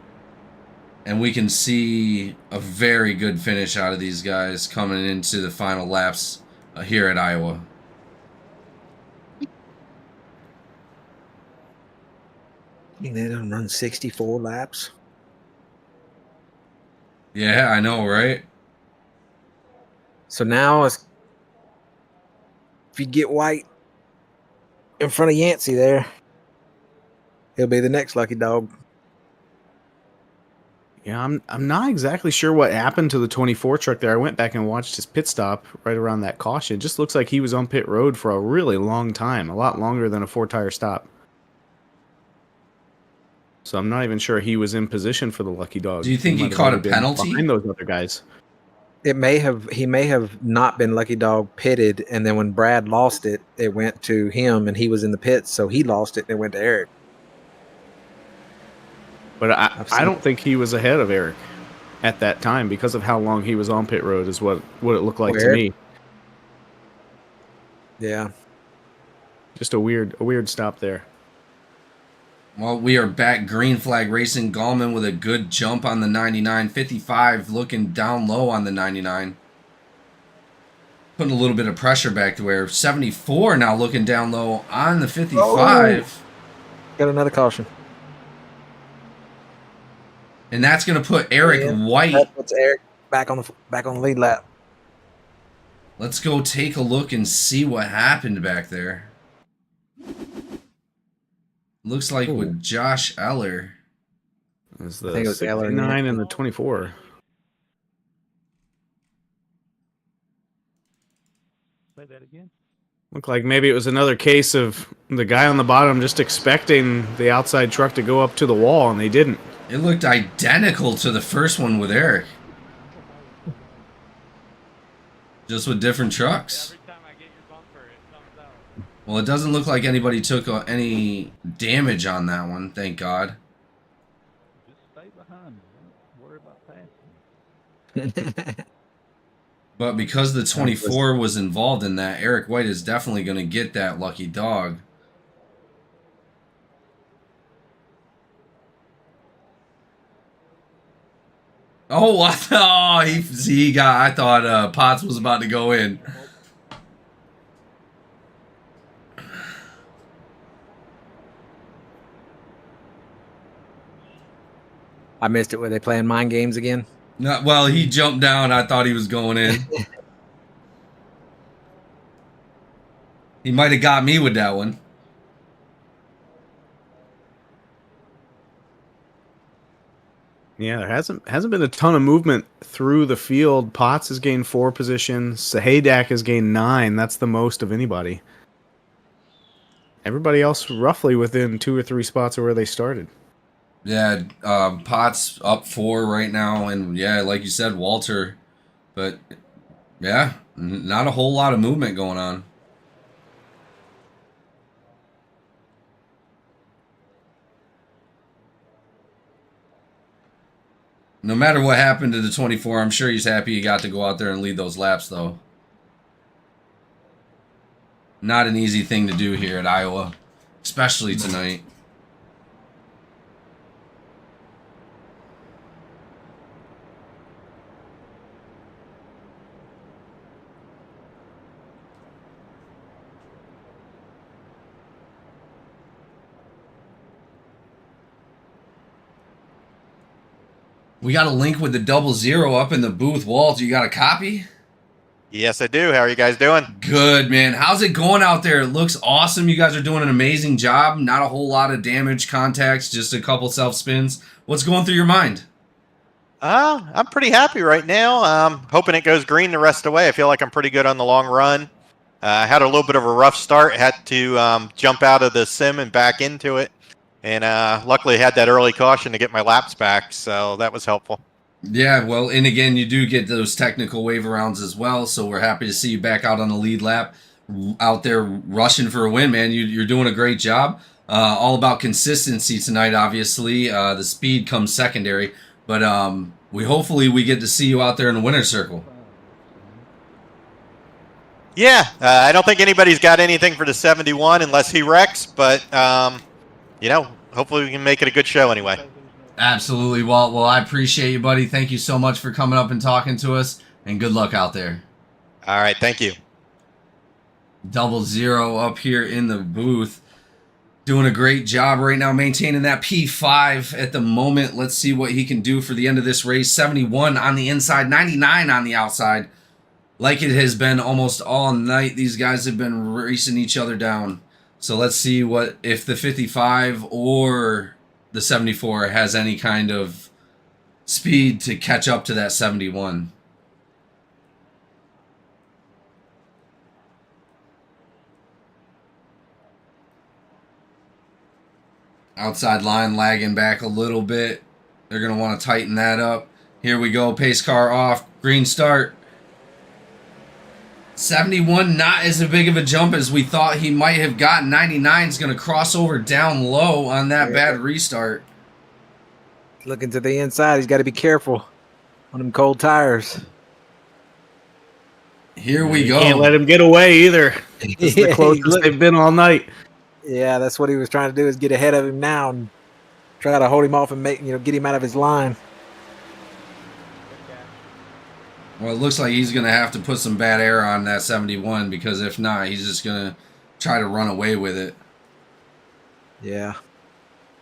and we can see a very good finish out of these guys coming into the final laps here at Iowa. they done run 64 laps. Yeah, I know, right? So now, if you get White in front of Yancey there, he'll be the next lucky dog. Yeah, I'm not exactly sure what happened to the 24 truck there. I went back and watched his pit stop right around that caution. It just looks like he was on pit road for a really long time, a lot longer than a 4-tire stop. So I'm not even sure he was in position for the lucky dog. Do you think he caught a penalty behind those other guys? He may have not been lucky dog pitted, and then when Brad lost it, it went to him, and he was in the pits, so he lost it and it went to Eric. But I don't think he was ahead of Eric at that time because of how long he was on pit road is what it looked like to me. Yeah. Just a weird stop there. Well, we are back. Green flag racing. Gallman with a good jump on the 99. 55 looking down low on the 99. Putting a little bit of pressure back to where 74 now looking down low on the 55. Got another caution. And that's going to put Eric White. That puts Eric back on the lead lap. Let's go take a look and see what happened back there. Looks like with Josh Eller. I think it was 69 and the 24. Play that again. Looked like maybe it was another case of the guy on the bottom just expecting the outside truck to go up to the wall, and they didn't. It looked identical to the first one with Eric. Just with different trucks. Well, it doesn't look like anybody took any damage on that one, thank God. Just stay behind me. Don't worry about passing. But because the 24 was involved in that, Eric White is definitely going to get that lucky dog. Oh, I thought Potts was about to go in. I missed it. Were they playing mind games again? No, well, he jumped down. I thought he was going in. He might have got me with that one. Yeah, there hasn't been a ton of movement through the field. Potts has gained 4 positions. Sahadak has gained 9. That's the most of anybody. Everybody else roughly within 2 or 3 spots of where they started. Yeah, Potts up 4 right now, and yeah, like you said, Walter. But yeah, not a whole lot of movement going on. No matter what happened to the 24, I'm sure he's happy he got to go out there and lead those laps, though. Not an easy thing to do here at Iowa, especially tonight. We got a link with the 00 up in the booth. Walt, you got a copy? Yes, I do. How are you guys doing? Good, man. How's it going out there? It looks awesome. You guys are doing an amazing job. Not a whole lot of damage contacts, just a couple self spins. What's going through your mind? I'm pretty happy right now. Hoping it goes green the rest of the way. I feel like I'm pretty good on the long run. I had a little bit of a rough start. Had to jump out of the sim and back into it. And luckily had that early caution to get my laps back, so that was helpful. Yeah, well, and again, you do get those technical wave rounds as well, so we're happy to see you back out on the lead lap, out there rushing for a win, man. You're doing a great job. All about consistency tonight, obviously. The speed comes secondary, but hopefully we get to see you out there in the winner's circle. Yeah, I don't think anybody's got anything for the 71 unless he wrecks, but, you know, hopefully we can make it a good show anyway. Absolutely, Walt. Well, I appreciate you, buddy. Thank you so much for coming up and talking to us, and good luck out there. All right, thank you. 00 up here in the booth. Doing a great job right now maintaining that P5 at the moment. Let's see what he can do for the end of this race. 71 on the inside, 99 on the outside. Like it has been almost all night. These guys have been racing each other down. So let's see what if the 55 or the 74 has any kind of speed to catch up to that 71. Outside line lagging back a little bit. They're going to want to tighten that up. Here we go. Pace car off. Green start. 71 not as big of a jump as we thought he might have gotten. 99 is going to cross over down low on that bad restart. Looking to the inside. He's got to be careful on them cold tires. Here we go. Can't let him get away either. It's the closest they've been all night. Yeah, that's what he was trying to do, is get ahead of him now and try to hold him off and get him out of his line. Well, it looks like he's going to have to put some bad air on that 71, because if not, he's just going to try to run away with it. Yeah.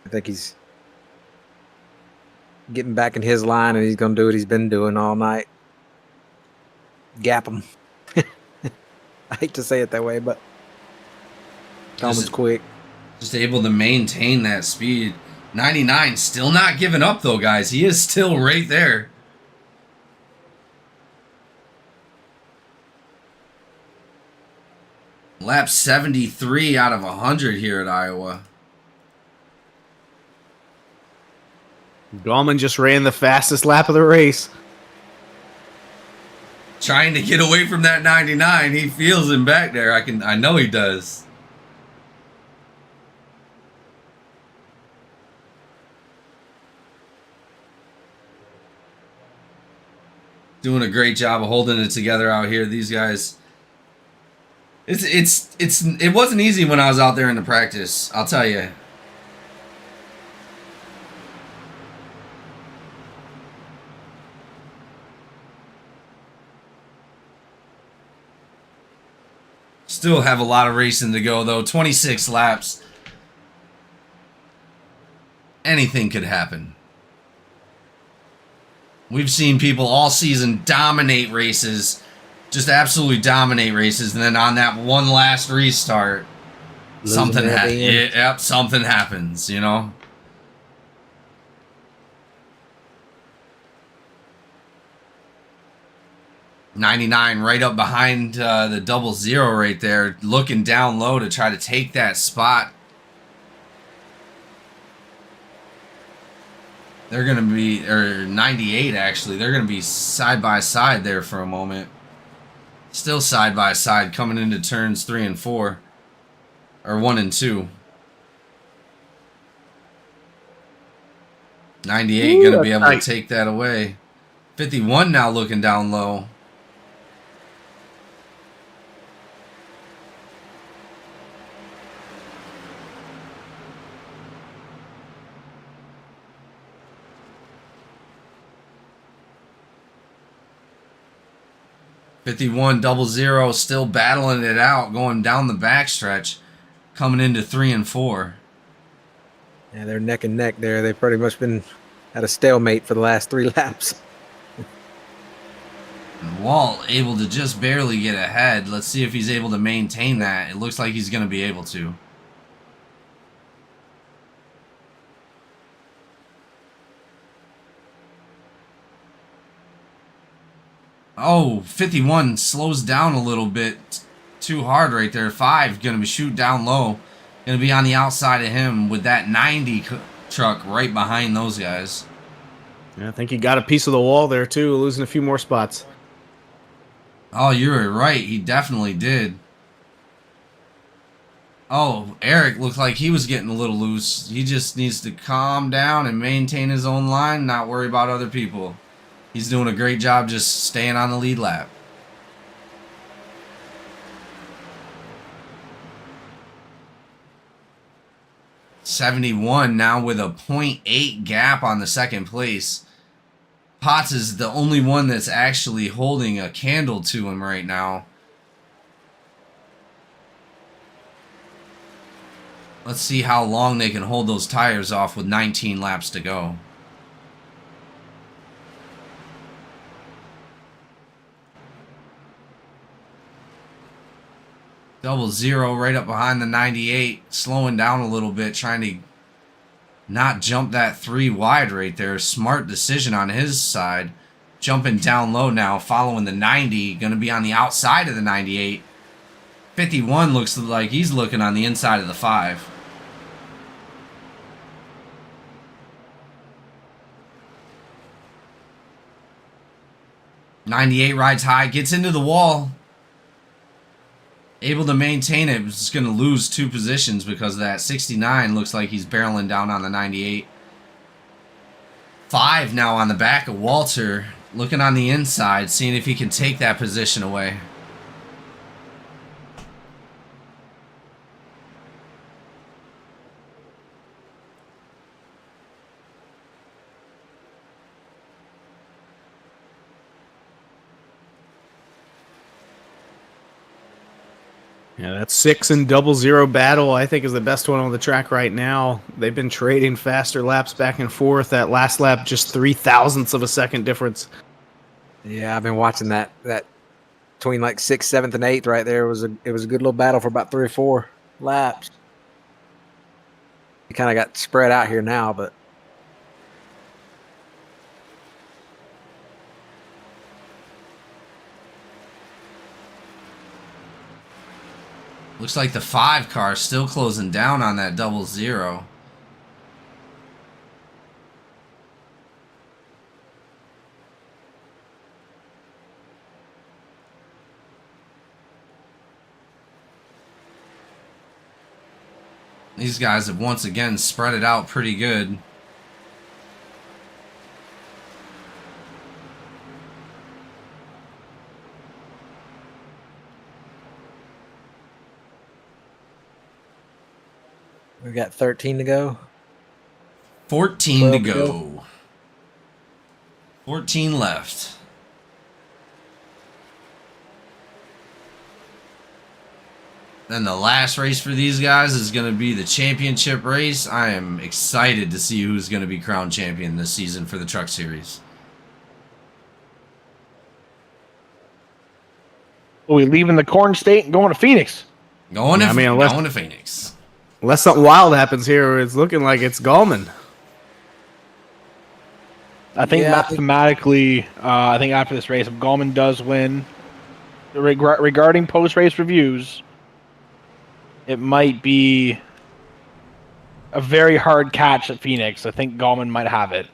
I think he's getting back in his line, and he's going to do what he's been doing all night. Gap him. I hate to say it that way, but Thomas quick. Just able to maintain that speed. 99 still not giving up, though, guys. He is still right there. Lap 73 out of 100 here at Iowa. Gallman just ran the fastest lap of the race. Trying to get away from that 99. He feels him back there. I know he does. Doing a great job of holding it together out here. These guys. It wasn't easy when I was out there in the practice, I'll tell you. Still have a lot of racing to go, though. 26 laps. Anything could happen. We've seen people all season dominate races, just absolutely dominate races, and then on that one last restart, something happens, you know? .99 right up behind the 00 right there, looking down low to try to take that spot. They're going to be, or 98 actually, they're going to be side by side there for a moment. Still side by side coming into turns 3 and 4, or 1 and 2. 98 going to be able to take that away. 51 now looking down low. .51 still battling it out, going down the backstretch, coming into 3 and 4. Yeah, they're neck and neck there. They've pretty much been at a stalemate for the last 3 laps. And Walt able to just barely get ahead. Let's see if he's able to maintain that. It looks like he's going to be able to. Oh, 51 slows down a little bit too hard right there. 5 going to be shoot down low. Going to be on the outside of him with that 90 truck right behind those guys. Yeah, I think he got a piece of the wall there too, losing a few more spots. Oh, you were right. He definitely did. Oh, Eric looked like he was getting a little loose. He just needs to calm down and maintain his own line, not worry about other people. He's doing a great job just staying on the lead lap. .71 now with a .8 gap on the second place. Potts is the only one that's actually holding a candle to him right now. Let's see how long they can hold those tires off with 19 laps to go. Double zero right up behind the 98, slowing down a little bit, trying to not jump that 3 wide right there. Smart decision on his side. Jumping down low now, following the 90, going to be on the outside of the 98. 51 looks like he's looking on the inside of the 5. .98 rides high, gets into the wall. Able to maintain it. Was going to lose 2 positions because of that. 69 looks like he's barreling down on the 98. 5 now on the back of Walter. Looking on the inside, seeing if he can take that position away. Yeah, that 6 and double zero battle, I think, is the best one on the track right now. They've been trading faster laps back and forth. That last lap, just 0.003 of a second difference. Yeah, I've been watching that between like 6th, 7th, and 8th right there. It was a good little battle for about 3 or 4 laps. It kind of got spread out here now, but Looks like the 5 car is still closing down on that double zero. These guys have once again spread it out pretty good. we got 13 to go. 14 to 12 to go. 14 left. Then the last race for these guys is going to be the championship race. I am excited to see who's going to be crowned champion this season for the Truck Series. Are we leaving the Corn State and going to Phoenix? Going to unless- Phoenix. Unless something wild happens here, it's looking like it's Gallman. I think Yeah, mathematically, I think after this race, if Gallman does win, regarding post-race reviews, it might be a very hard catch at Phoenix. I think Gallman might have it.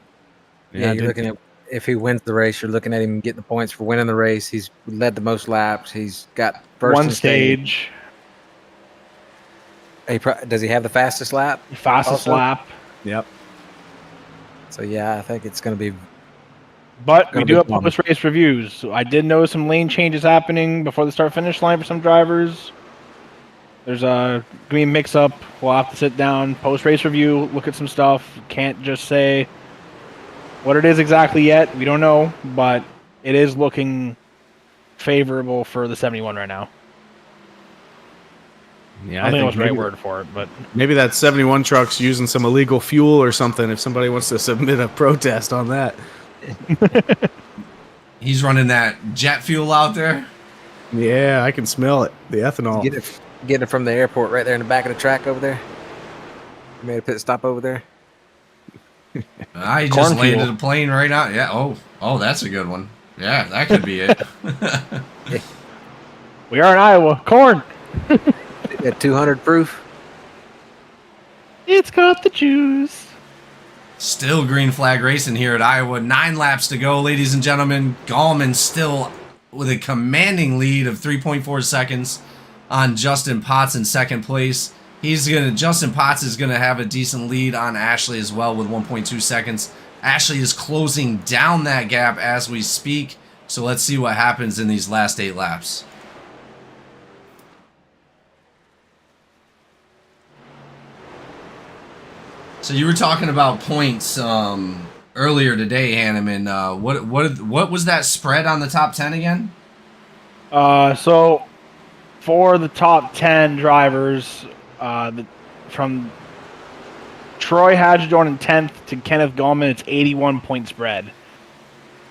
Yeah, you're looking at if he wins the race, you're looking at him getting the points for winning the race. He's led the most laps. He's got first One in stage, Does he have the fastest lap? fastest Also? lap. Yep. So yeah, I think it's going to be. But we Gonna do be have fun. post-race reviews. So I did notice some lane changes happening before the start-finish line for some drivers. There's a green mix-up. We'll have to sit down, post-race review, look at some stuff. Can't just say what it is exactly yet. We don't know, but it is looking favorable for the 71 right now. Yeah, I think that was the right maybe- word for it, but Maybe that 71 truck's using some illegal fuel or something if somebody wants to submit a protest on that. He's running that jet fuel out there. Yeah, I can smell it. The ethanol. Getting it from the airport right there in the back of the track over there. You made a pit stop over there. I Corn just landed fuel. a plane right out. Yeah. Oh, that's a good one. Yeah, that could be it. We are in Iowa. Corn. At 200 proof. It's got the juice. Still green flag racing here at Iowa. 9 laps to go, ladies and gentlemen. Gallman still with a commanding lead of 3.4 seconds on Justin Potts in second place. Justin Potts is gonna have a decent lead on Ashley as well with 1.2 seconds. Ashley is closing down that gap as we speak. So let's see what happens in these last 8 laps. So you were talking about points earlier today, Hanneman. What was that spread on the top 10 again? So for the top 10 drivers, from Troy Hadjadorn in 10th to Kenneth Gallman, it's 81 point spread.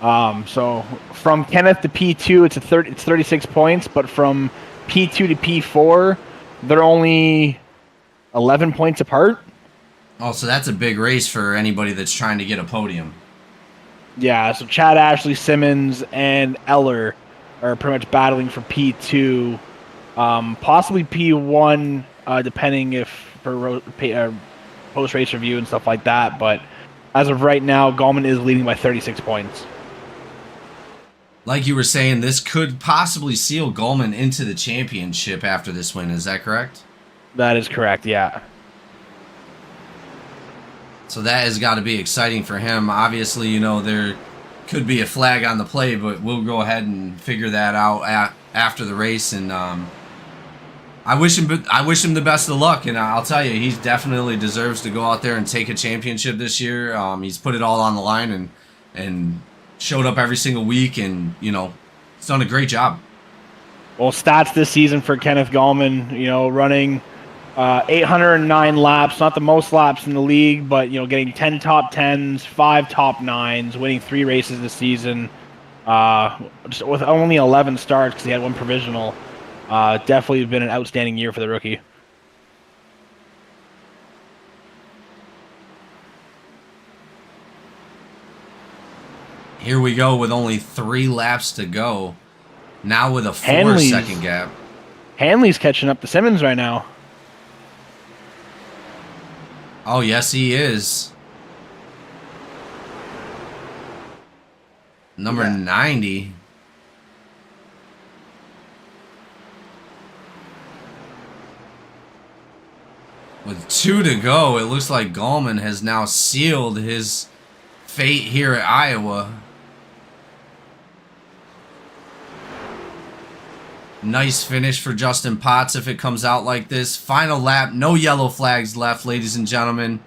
So from Kenneth to P2, it's 36 points, but from P2 to P4, they're only 11 points apart. Oh, so that's a big race for anybody that's trying to get a podium. Yeah, so Chad, Ashley, Simmons, and Eller are pretty much battling for P2, possibly P1, depending if for post-race review and stuff like that. But as of right now, Gallman is leading by 36 points. Like you were saying, this could possibly seal Gallman into the championship after this win. Is that correct? That is correct, yeah. So that has got to be exciting for him. Obviously, you know, there could be a flag on the play, but we'll go ahead and figure that out after the race. And I wish him the best of luck. And I'll tell you, he definitely deserves to go out there and take a championship this year. He's put it all on the line and showed up every single week, and you know, he's done a great job. Well, stats this season for Kenneth Gallman, you know, running 809 laps, not the most laps in the league, but you know, getting 10 top 10s, 5 top 9s, winning 3 races this season, just with only 11 starts because he had 1 provisional. Definitely been an outstanding year for the rookie. Here we go with only 3 laps to go. Now with a 4-second gap. Hanley's catching up to Simmons right now. Oh, yes, he is. Number 90. With 2 to go, it looks like Gallman has now sealed his fate here at Iowa. Nice finish for Justin Potts if it comes out like this. Final lap, no yellow flags left, ladies and gentlemen.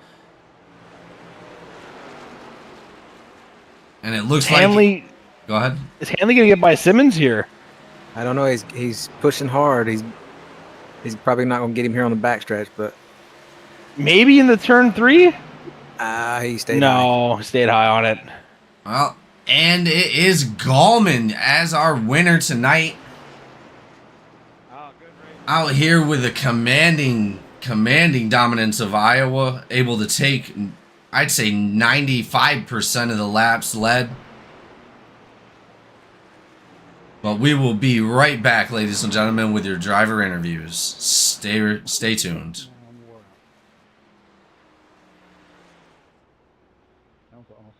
And it looks Hanley, like... Go ahead. Is Hanley going to get by Simmons here? I don't know. He's pushing hard. He's probably not going to get him here on the backstretch, but maybe in the turn 3? He stayed high. No, stayed high on it. Well, and it is Gallman as our winner tonight. Out here with a commanding dominance of Iowa, able to take, I'd say, 95% of the laps led. But we will be right back, ladies and gentlemen, with your driver interviews. Stay tuned. That was awesome.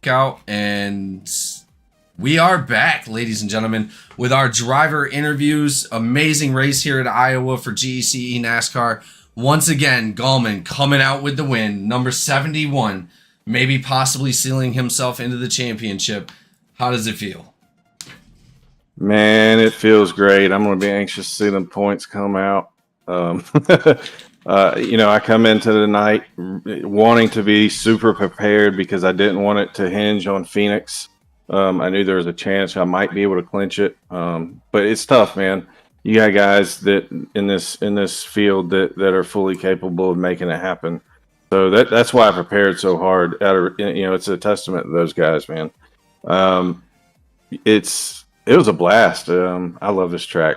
out, and we are back, ladies and gentlemen, with our driver interviews. Amazing race here at Iowa for GEC NASCAR. Once again, Gallman coming out with the win, number 71, maybe possibly sealing himself into the championship. How does it feel? Man, it feels great. I'm going to be anxious to see them points come out. I come into the night wanting to be super prepared because I didn't want it to hinge on Phoenix. I knew there was a chance I might be able to clinch it, but it's tough, man. You got guys that in this field that are fully capable of making it happen. So that's why I prepared so hard. It's a testament to those guys, man. It was a blast. I love this track.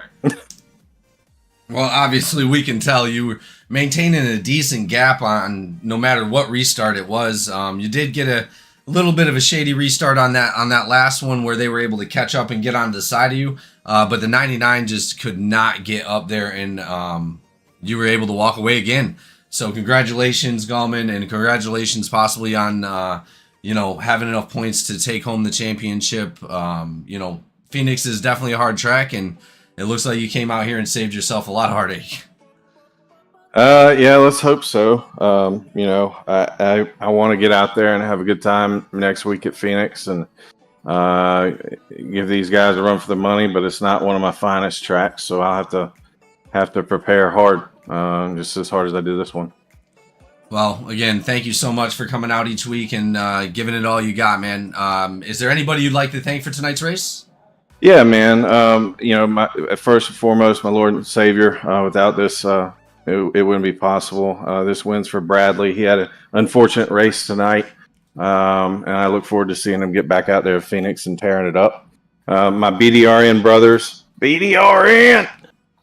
Well, obviously, we can tell you were maintaining a decent gap on no matter what restart it was. You did get a little bit of a shady restart on that last one where they were able to catch up and get onto the side of you, but the 99 just could not get up there, and you were able to walk away again. So congratulations, Gallman, and congratulations possibly on having enough points to take home the championship. Phoenix is definitely a hard track, and it looks like you came out here and saved yourself a lot of heartache. Yeah, let's hope so. I want to get out there and have a good time next week at Phoenix and give these guys a run for the money, but it's not one of my finest tracks, so I'll have to prepare hard, just as hard as I did this one. Well, again, thank you so much for coming out each week and giving it all you got, man. Is there anybody you'd like to thank for tonight's race? Yeah, man. First and foremost, my Lord and Savior. Without this, it wouldn't be possible. This win's for Bradley. He had an unfortunate race tonight, and I look forward to seeing him get back out there at Phoenix and tearing it up. My BDRN brothers, BDRN,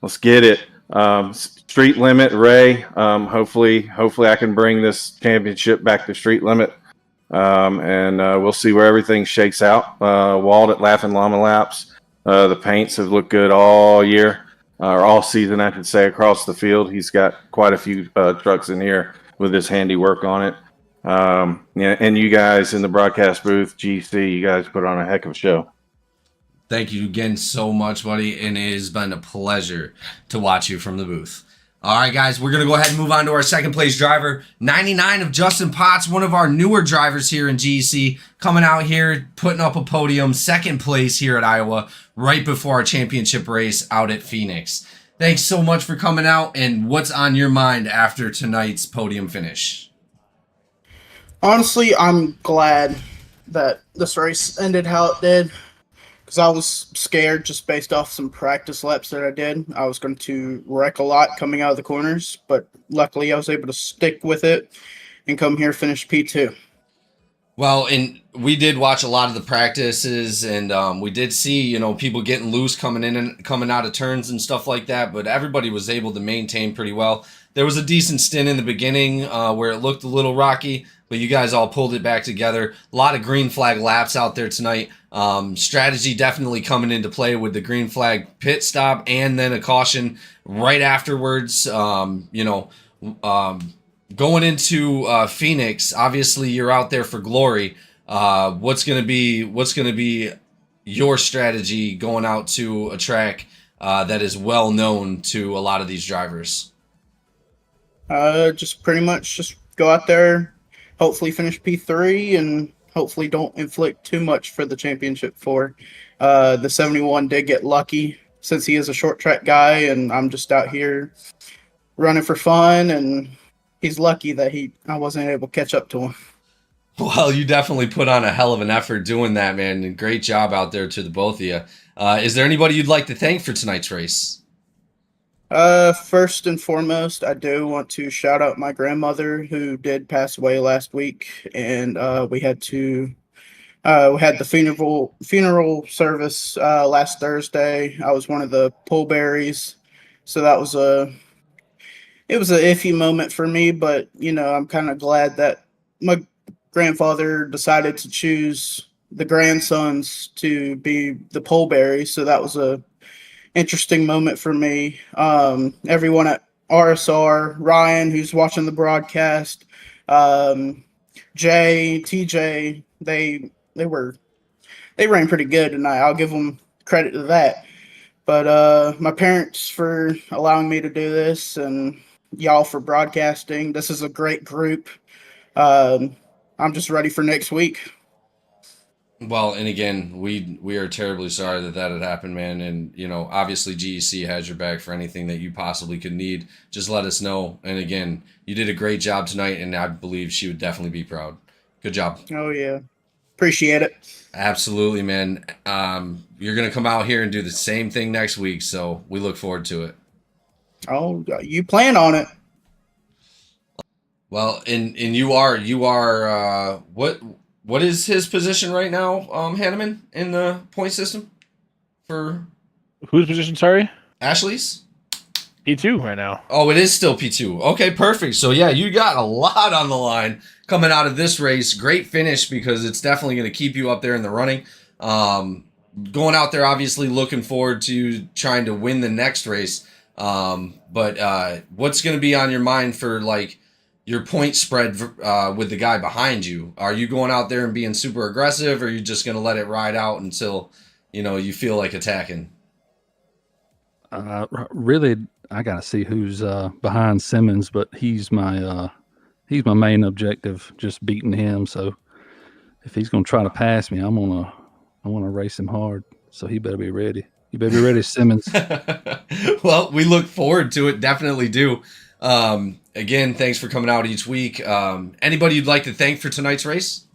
let's get it. StreetLimit, Ray. Hopefully I can bring this championship back to StreetLimit, and we'll see where everything shakes out. Walt at Laughing Llama Laps. The paints have looked good all year. Or all season, I should say, across the field. He's got quite a few trucks in here with his handiwork on it. And you guys in the broadcast booth, GC, you guys put on a heck of a show. Thank you again so much, buddy, and it has been a pleasure to watch you from the booth. All right, guys, we're going to go ahead and move on to our second place driver, 99 of Justin Potts, one of our newer drivers here in GEC, coming out here, putting up a podium, second place here at Iowa, right before our championship race out at Phoenix. Thanks so much for coming out, and what's on your mind after tonight's podium finish? Honestly, I'm glad that this race ended how it did, because I was scared just based off some practice laps that I did. I was going to wreck a lot coming out of the corners, but luckily I was able to stick with it and come here finish P2. Well, and we did watch a lot of the practices, and we did see, people getting loose coming in and coming out of turns and stuff like that, but everybody was able to maintain pretty well. There was a decent stint in the beginning where it looked a little rocky, but you guys all pulled it back together. A lot of green flag laps out there tonight. Strategy definitely coming into play with the green flag pit stop and then a caution right afterwards. Going into Phoenix, obviously you're out there for glory. What's gonna be your strategy going out to a track that is well known to a lot of these drivers? Just pretty much just go out there, hopefully finish P3, and hopefully don't inflict too much for the championship for. The 71 did get lucky since he is a short track guy, and I'm just out here running for fun, and he's lucky that I wasn't able to catch up to him. Well, you definitely put on a hell of an effort doing that, man. And great job out there to the both of you. Is there anybody you'd like to thank for tonight's race? First and foremost, I do want to shout out my grandmother who did pass away last week, and we had the funeral service last Thursday. I was one of the pallbearers, so that was it was an iffy moment for me, but I'm kind of glad that my grandfather decided to choose the grandsons to be the pallbearers, so that was a interesting moment for me. Everyone at RSR, Ryan, who's watching the broadcast, Jay, TJ, they ran pretty good tonight. I'll give them credit to that. But my parents for allowing me to do this, and y'all for broadcasting. This is a great group. I'm just ready for next week. Well, and again, we are terribly sorry that had happened, man. And obviously GEC has your back for anything that you possibly could need. Just let us know. And again, you did a great job tonight, and I believe she would definitely be proud. Good job. Oh yeah, appreciate it. Absolutely, man. You're gonna come out here and do the same thing next week, so we look forward to it. Oh, you plan on it? Well, and you are what is his position right now, Hanneman, in the point system for Whose position? Sorry, Ashley's? P2 right now. Oh, it is still P2. Okay, perfect. So yeah, you got a lot on the line coming out of this race. Great finish because it's definitely going to keep you up there in the running. Going out there, obviously looking forward to trying to win the next race. But what's going to be on your mind for like your point spread with the guy behind you? Are you going out there and being super aggressive, or are you just going to let it ride out until you feel like attacking? Really, I gotta see who's behind Simmons, but he's my main objective, just beating him. So if he's gonna try to pass me, I wanna race him hard. So he better be ready. You better be ready, Simmons. Well, we look forward to it. Definitely do. Again, thanks for coming out each week. Anybody you'd like to thank for tonight's race?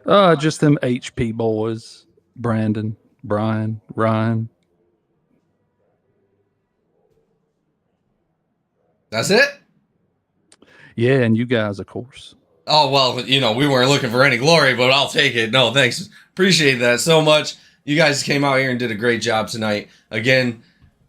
Just them HP boys, Brandon, Brian, Ryan. That's it? Yeah, and you guys, of course. Oh, well, we weren't looking for any glory, but I'll take it. No, thanks. Appreciate that so much. You guys came out here and did a great job tonight. Again,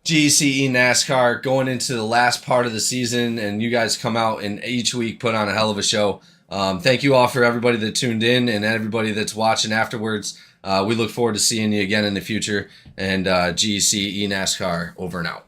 GEC NASCAR going into the last part of the season, and you guys come out and each week put on a hell of a show. Thank you all for everybody that tuned in and everybody that's watching afterwards. We look forward to seeing you again in the future. And GEC NASCAR over and out.